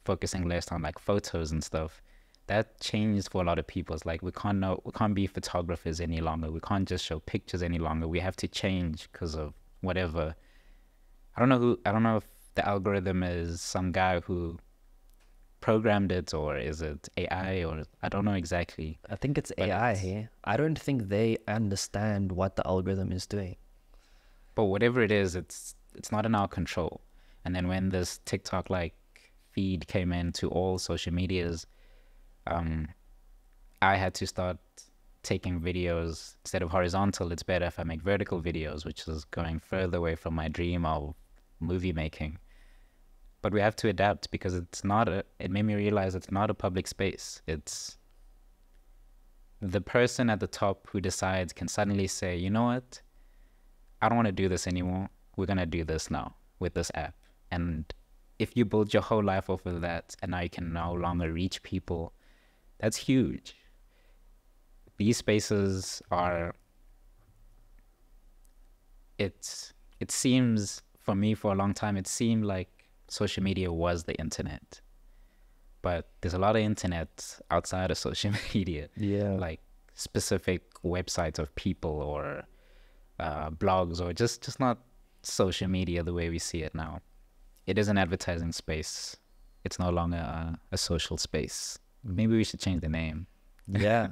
focusing less on like photos and stuff, that changed for a lot of people. It's like we can't be photographers any longer. We can't just show pictures any longer. We have to change because of whatever. I don't know if the algorithm is some guy who programmed it, or is it AI, or I don't know exactly. I think it's AI here. I don't think they understand what the algorithm is doing. But whatever it is, it's not in our control. And then when this TikTok like feed came into all social medias, I had to start taking videos instead of horizontal. It's better if I make vertical videos, which is going further away from my dream of movie making. But we have to adapt because it made me realize it's not a public space. It's the person at the top who decides can suddenly say, you know what? I don't want to do this anymore. We're going to do this now with this app. And if you build your whole life off of that, and now you can no longer reach people, that's huge. These spaces are, it seems, for me for a long time, it seemed like social media was the internet. but there's a lot of internet outside of social media. Yeah. Like specific websites of people or blogs, or just not social media the way we see it now. It is an advertising space. It's no longer a social space. Maybe we should change the name. Yeah.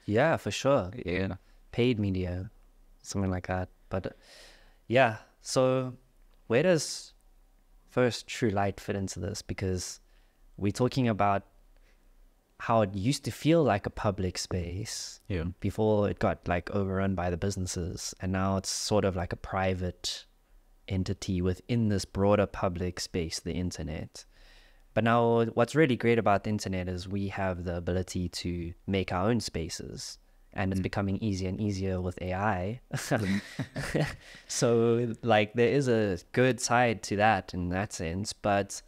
Yeah, for sure. Yeah. Paid media, something like that. But yeah, so where does First True Light fit into this? Because we're talking about how it used to feel like a public space before it got like overrun by the businesses, and now it's sort of like a private entity within this broader public space, the internet. But now what's really great about the internet is we have the ability to make our own spaces, and it's becoming easier and easier with AI. So like there is a good side to that in that sense, but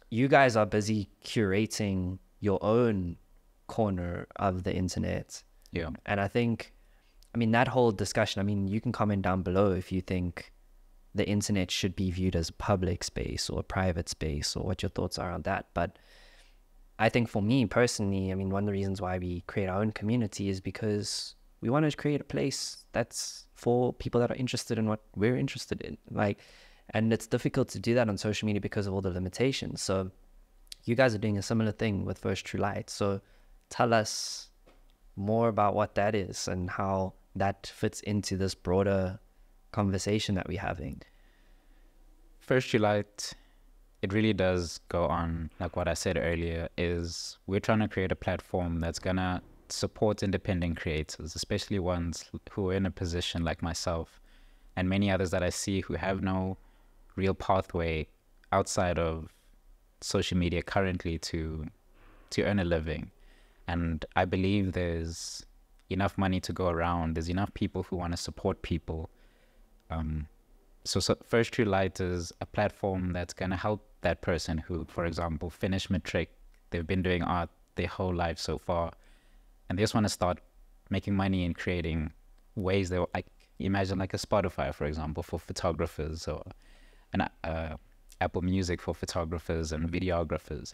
you guys are busy curating your own corner of the internet. Yeah. And I think, I mean, that whole discussion, I mean, you can comment down below if you think the internet should be viewed as a public space or a private space, or what your thoughts are on that. But I think for me personally, I mean, one of the reasons why we create our own community is because we want to create a place that's for people that are interested in what we're interested in. Like, and it's difficult to do that on social media because of all the limitations. So you guys are doing a similar thing with First True Light. So tell us more about what that is and how that fits into this broader conversation that we're having. First True Light, it really does go on, like what I said earlier, is we're trying to create a platform that's going to support independent creators, especially ones who are in a position like myself and many others that I see who have no real pathway outside of social media currently to earn a living. And I believe there's enough money to go around. There's enough people who want to support people. So First True Light is a platform that's going to help that person who, for example, finished matric, they've been doing art their whole life so far, and they just want to start making money and creating ways that, like, imagine like a Spotify, for example, for photographers, or an Apple Music for photographers and videographers.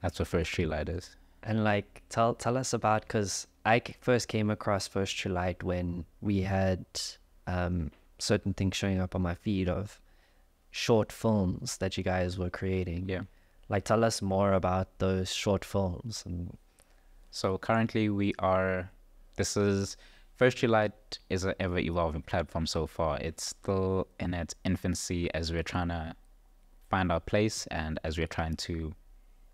That's what First True Light is. And like, tell us about, because I first came across First True Light when we had certain things showing up on my feed of short films that you guys were creating. Yeah. Like, tell us more about those short films. So currently First True Light is an ever-evolving platform so far. It's still in its infancy as we're trying to find our place and as we're trying to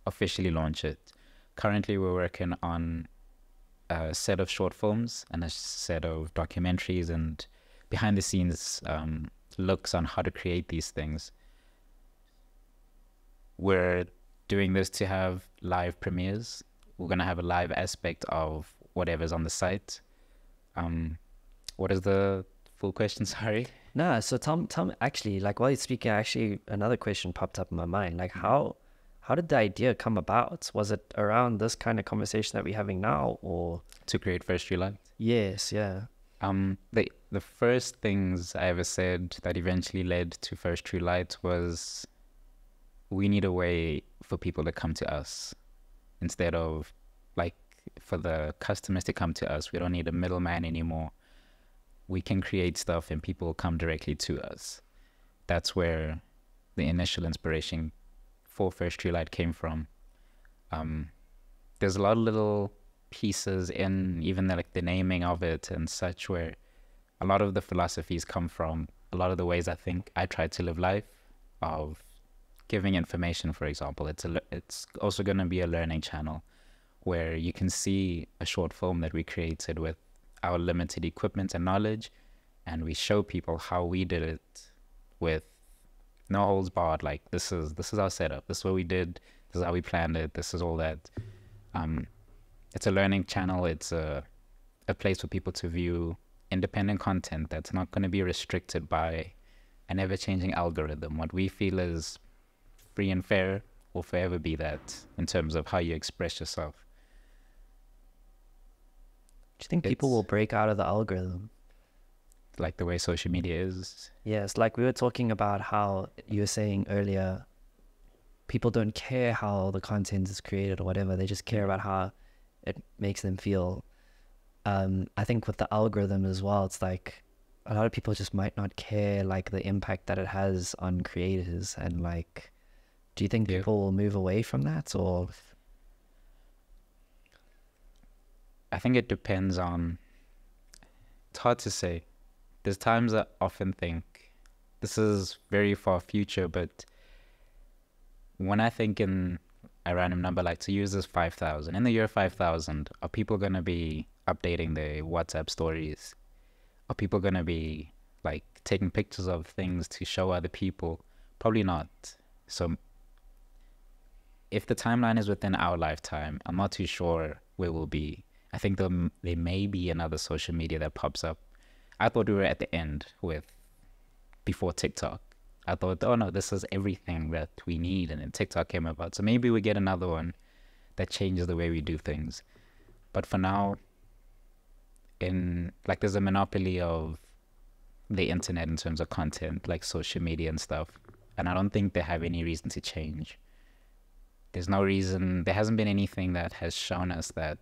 officially launch it. Currently, we're working on a set of short films and a set of documentaries and behind-the-scenes looks on how to create these things. We're doing this to have live premieres. We're going to have a live aspect of whatever's on the site. What is the full question? Sorry. No, so tell me, actually, like while you're speaking, actually another question popped up in my mind. Like, how did the idea come about? Was it around this kind of conversation that we're having now, or to create First True Light? Yes, yeah. The first things I ever said that eventually led to First True Light was we need a way for people to come to us instead of like for the customers to come to us. We don't need a middleman anymore. We can create stuff and people come directly to us. That's where the initial inspiration for First True Light came from. There's a lot of little pieces in even the naming of it and such, where a lot of the philosophies come from a lot of the ways I think I try to live life, of giving information, for example. It's also going to be a learning channel where you can see a short film that we created with our limited equipment and knowledge, and we show people how we did it with no holds barred. Like, this is our setup, this is what we did, this is how we planned it, this is all that. It's a learning channel. It's a place for people to view independent content that's not going to be restricted by an ever-changing algorithm. What we feel is free and fair will forever be that in terms of how you express yourself. Do you think people will break out of the algorithm? Like the way social media is? Yes, like we were talking about how you were saying earlier, people don't care how the content is created or whatever. They just care about how it makes them feel. I think with the algorithm as well, it's like a lot of people just might not care like the impact that it has on creators. And like, do you think people will move away from that, or? I think it depends on, it's hard to say. There's times I often think, this is very far future, but when I think in a random number, like to use this 5,000, in the year 5,000, are people going to be updating their WhatsApp stories? Are people going to be like taking pictures of things to show other people? Probably not. So if the timeline is within our lifetime, I'm not too sure where we'll be. I think there may be another social media that pops up. I thought we were at the end with before TikTok. I thought, oh no, this is everything that we need, and then TikTok came about. So maybe we get another one that changes the way we do things. But for now, there's a monopoly of the internet in terms of content, like social media and stuff. And I don't think they have any reason to change. There's no reason, there hasn't been anything that has shown us that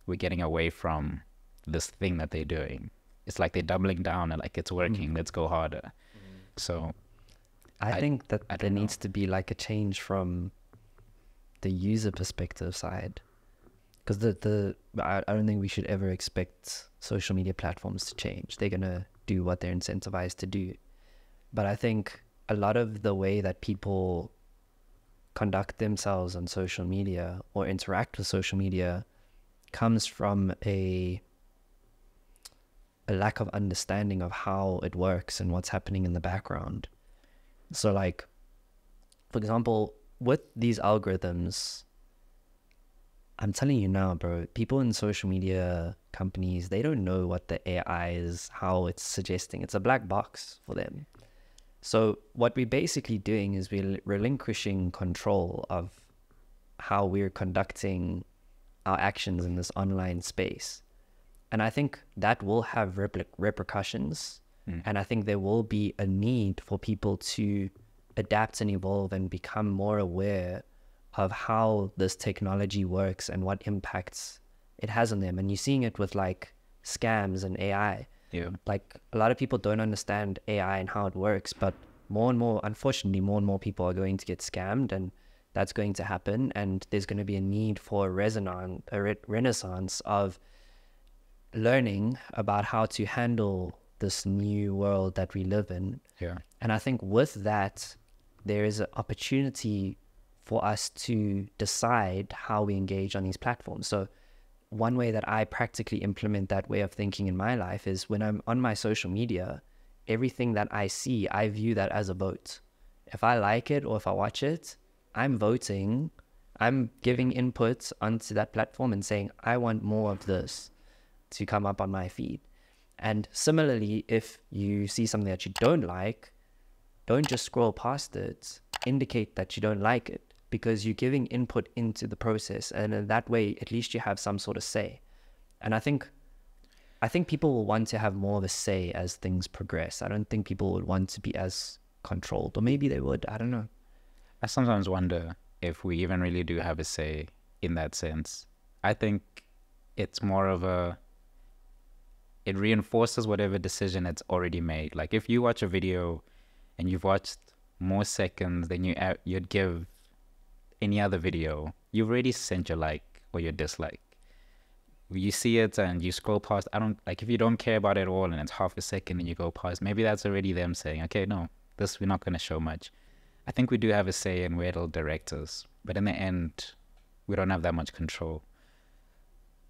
we're getting away from this thing that they're doing. It's like they're doubling down and like, it's working, let's go harder. So I think that there needs to be like a change from the user perspective side, because I don't think we should ever expect social media platforms to change. They're gonna do what they're incentivized to do. But I think a lot of the way that people conduct themselves on social media or interact with social media comes from a lack of understanding of how it works and what's happening in the background. So like, for example, with these algorithms, I'm telling you now, bro, people in social media companies, they don't know what the AI is, how it's suggesting. It's a black box for them. So what we're basically doing is we're relinquishing control of how we're conducting our actions in this online space. And I think that will have repercussions. And I think there will be a need for people to adapt and evolve and become more aware of how this technology works and what impacts it has on them. And you're seeing it with like scams and AI. Yeah. Like a lot of people don't understand AI and how it works, but more and more, unfortunately, more and more people are going to get scammed, and that's going to happen. And there's going to be a need for a renaissance of learning about how to handle this new world that we live in. Yeah. And I think with that, there is an opportunity for us to decide how we engage on these platforms. So one way that I practically implement that way of thinking in my life is when I'm on my social media, everything that I see, I view that as a vote. If I like it or if I watch it, I'm voting, I'm giving input onto that platform and saying, I want more of this to come up on my feed. And similarly, if you see something that you don't like, don't just scroll past it, indicate that you don't like it, because you're giving input into the process. And in that way, at least you have some sort of say. And I think people will want to have more of a say as things progress. I don't think people would want to be as controlled, or maybe they would, I don't know. I sometimes wonder if we even really do have a say in that sense. I think it's more of it reinforces whatever decision it's already made. Like if you watch a video and you've watched more seconds than you'd give any other video, you've already sent your like or your dislike. You see it and you scroll past. If you don't care about it at all and it's half a second and you go past, maybe that's already them saying, okay, no, this we're not going to show much. I think we do have a say in where it'll direct us, but in the end, we don't have that much control.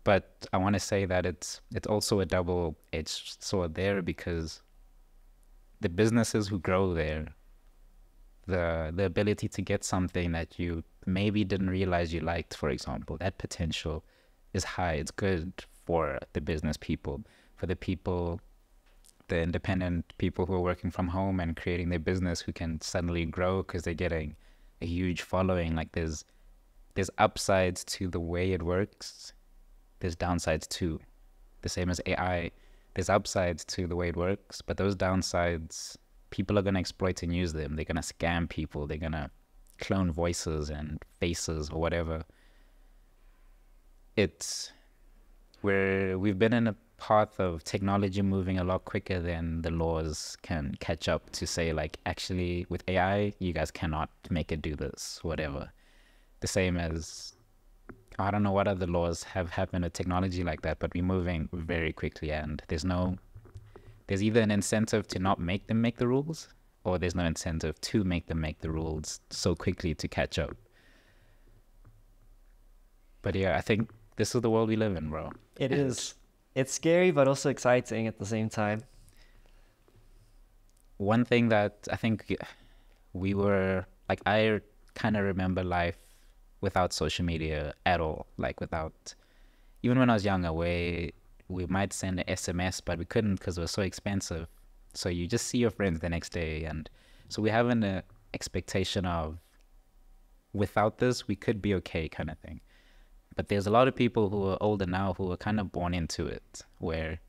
But I want to say that it's also a double-edged sword there, because the businesses who grow there, the ability to get something that you maybe didn't realize you liked, for example, that potential is high. It's good for the business people, for the people, the independent people who are working from home and creating their business, who can suddenly grow because they're getting a huge following. Like there's upsides to the way it works. There's downsides too. The same as AI, there's upsides to the way it works, but those downsides, people are going to exploit and use them. They're going to scam people. They're going to clone voices and faces or whatever. We've been in a path of technology moving a lot quicker than the laws can catch up to say, like, actually with AI you guys cannot make it do this, whatever. The same as, I don't know what other laws have happened with technology like that, but we're moving very quickly, and there's either an incentive to not make them make the rules, or there's no incentive to make them make the rules so quickly to catch up. But yeah, I think this is the world we live in, bro. It is. It's scary, but also exciting at the same time. One thing that I think we were, like, I kind of remember life without social media at all. Like, without, even when I was younger, where we might send an SMS, but we couldn't because it was so expensive. So you just see your friends the next day. And so we have an expectation of, without this, we could be okay, kind of thing. But there's a lot of people who are older now who are kind of born into it, where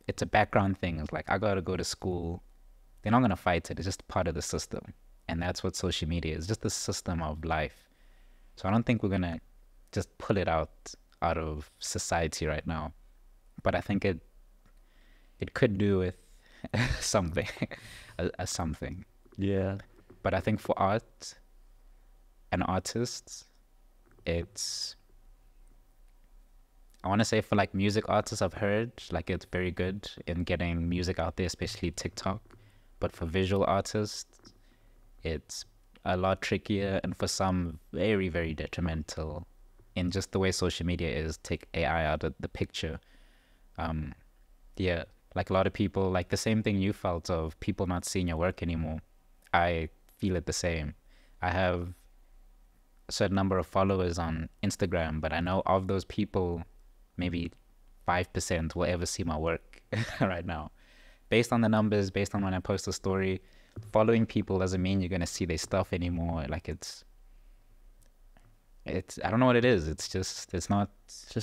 it's a background thing. It's like, I got to go to school. They're not going to fight it. It's just part of the system. And that's what social media is, just the system of life. So I don't think we're going to just pull it out of society right now. But I think it could do with something, a something. Yeah. But I think for art and artists, I want to say for like music artists, I've heard like it's very good in getting music out there, especially TikTok. But for visual artists, it's a lot trickier, and for some, very, very detrimental in just the way social media is. Take AI out of the picture. Yeah, like a lot of people, like the same thing you felt of people not seeing your work anymore. I feel it the same. I have a certain number of followers on Instagram, but I know of those people, maybe 5% will ever see my work right now. Based on the numbers, based on when I post a story, following people doesn't mean you're going to see their stuff anymore. Like it's, I don't know what it is. It's just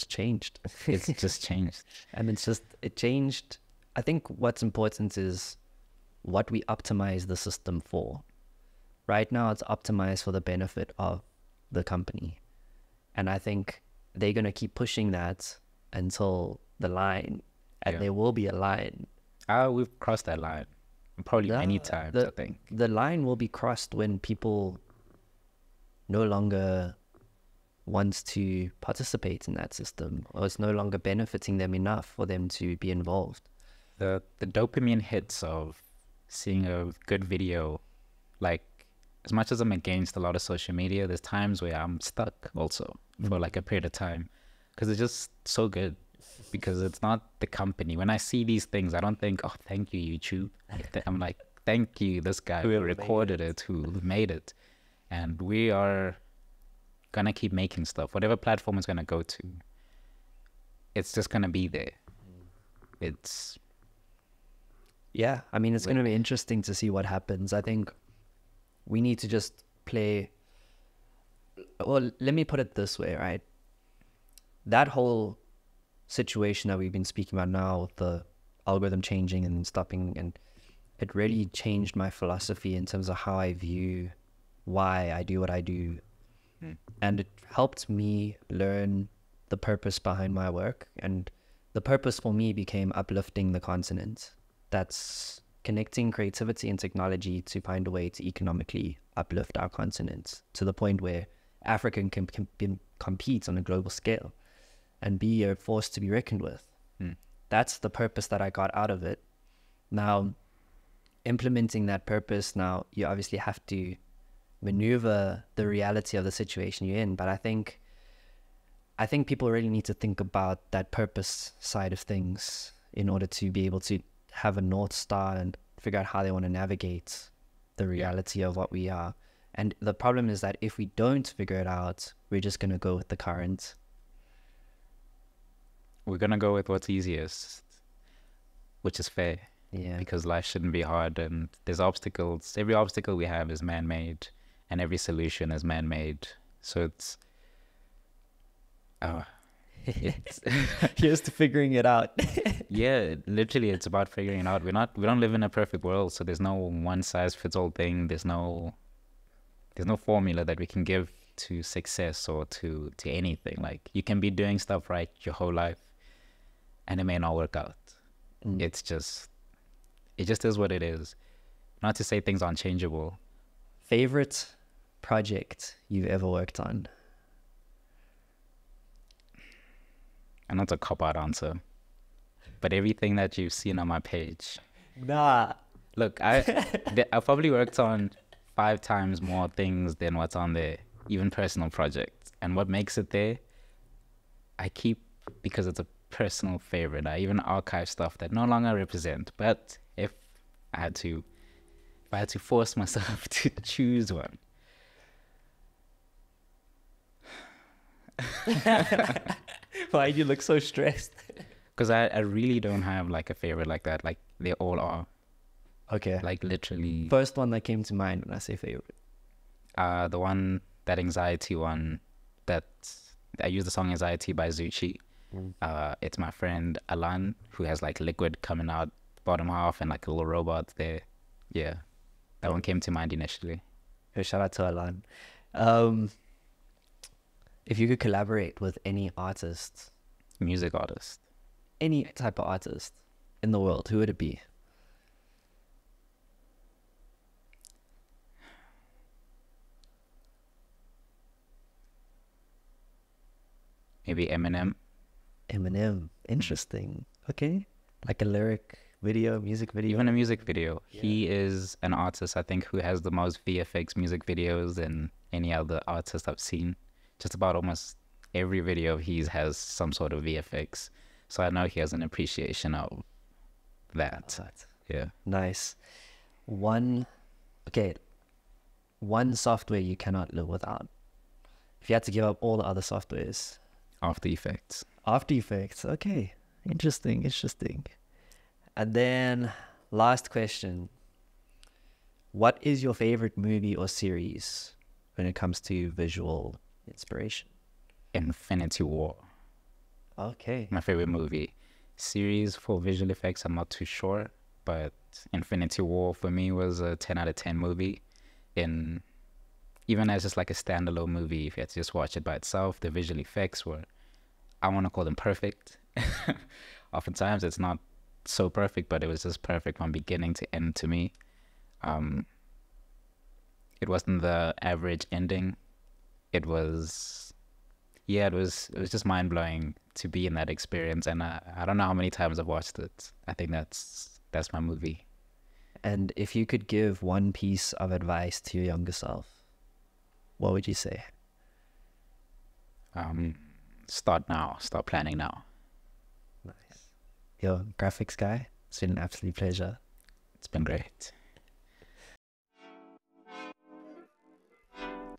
changed. It's just changed. And it changed. I think what's important is what we optimize the system for. Right now, it's optimized for the benefit of the company. And I think they're going to keep pushing that until the line, and there will be a line. We've crossed that line probably many times, I think. The line will be crossed when people no longer wants to participate in that system, or it's no longer benefiting them enough for them to be involved. The dopamine hits of seeing a good video, like, as much as I'm against a lot of social media, there's times where I'm stuck also for like a period of time, because it's just so good. Because it's not the company. When I see these things, I don't think, oh, thank you, YouTube. I'm like, thank you, this guy who recorded it, who made it. And we are going to keep making stuff. Whatever platform it's going to go to, it's just going to be there. Yeah, I mean, it's going to be interesting to see what happens. I think we need to just play. Well, let me put it this way, right? That whole situation that we've been speaking about now, with the algorithm changing and stopping, and it really changed my philosophy in terms of how I view why I do what I do. And it helped me learn the purpose behind my work, and the purpose for me became uplifting the continent. That's connecting creativity and technology to find a way to economically uplift our continent to the point where Africa can compete on a global scale and be a force to be reckoned with. That's the purpose that I got out of it. Now, implementing that purpose, now you obviously have to maneuver the reality of the situation you're in. But I think people really need to think about that purpose side of things in order to be able to have a North Star and figure out how they want to navigate the reality of what we are. And the problem is that if we don't figure it out, we're just going to go with the current. We're going to go with what's easiest, which is fair. Yeah. Because life shouldn't be hard, and there's obstacles. Every obstacle we have is man-made, and every solution is man-made. So it's here's to figuring it out. Yeah, literally, it's about figuring it out. We don't live in a perfect world, so there's no one-size-fits-all thing. There's no there's no formula that we can give to success or to anything. Like, you can be doing stuff right your whole life and it may not work out. It just is what it is. Not to say things aren't changeable. Favorite project you've ever worked on? I know it's a cop-out answer, but everything that you've seen on my page. Nah. Look, I probably worked on 5 times more things than what's on there, even personal projects. And what makes it there, I keep because it's a personal favorite. I even archive stuff that no longer represent. But if I had to force myself to choose one. Why do you look so stressed? Because I really don't have like a favorite like that. Like, they all are. Okay. Like, literally. First one that came to mind when I say favorite. The one, that anxiety one, that I use the song Anxiety by Zuchi. It's my friend Alan, who has like liquid coming out bottom half and like a little robot there. Yeah. That one came to mind initially. Shout out to Alan. If you could collaborate with any artist, Music artist. any type of artist in the world, who would it be? Maybe Eminem. Eminem. Interesting. Okay. Like a lyric video, music video. Even a music video. Yeah. He is an artist, I think, who has the most VFX music videos than any other artist I've seen. Just about almost every video of his has some sort of VFX. So I know he has an appreciation of that. Yeah. Nice. One software you cannot live without. If you had to give up all the other softwares. After Effects. After Effects. Okay. Interesting. And then last question. What is your favorite movie or series when it comes to visual inspiration? Infinity War. Okay. My favorite movie. Series for visual effects, I'm not too sure, but Infinity War for me was a 10 out of 10 movie. Even as just like a standalone movie, if you had to just watch it by itself, the visual effects were, I want to call them perfect. Oftentimes it's not so perfect, but it was just perfect from beginning to end to me. It wasn't the average ending. It was just mind-blowing to be in that experience, and I don't know how many times I've watched it. I think that's my movie. And if you could give one piece of advice to your younger self, what would you say? Start now. Start planning now. Nice. Yo, graphics guy, it's been an absolute pleasure. It's been great.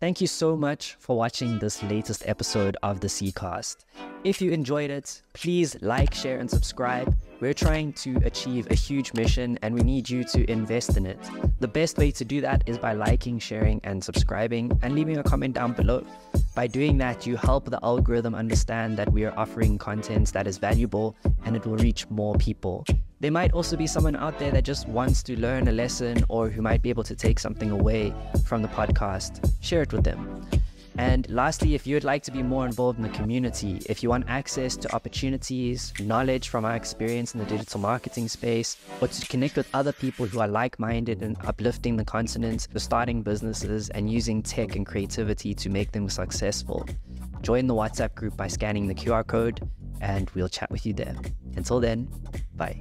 Thank you so much for watching this latest episode of the C.Cast. If you enjoyed it, please like, share, and subscribe. We're trying to achieve a huge mission and we need you to invest in it. The best way to do that is by liking, sharing, and subscribing, and leaving a comment down below. By doing that, you help the algorithm understand that we are offering content that is valuable and it will reach more people. There might also be someone out there that just wants to learn a lesson or who might be able to take something away from the podcast. Share it with them. And lastly, if you'd like to be more involved in the community, if you want access to opportunities, knowledge from our experience in the digital marketing space, or to connect with other people who are like-minded and uplifting the continent, starting businesses and using tech and creativity to make them successful, join the WhatsApp group by scanning the QR code and we'll chat with you there. Until then, bye.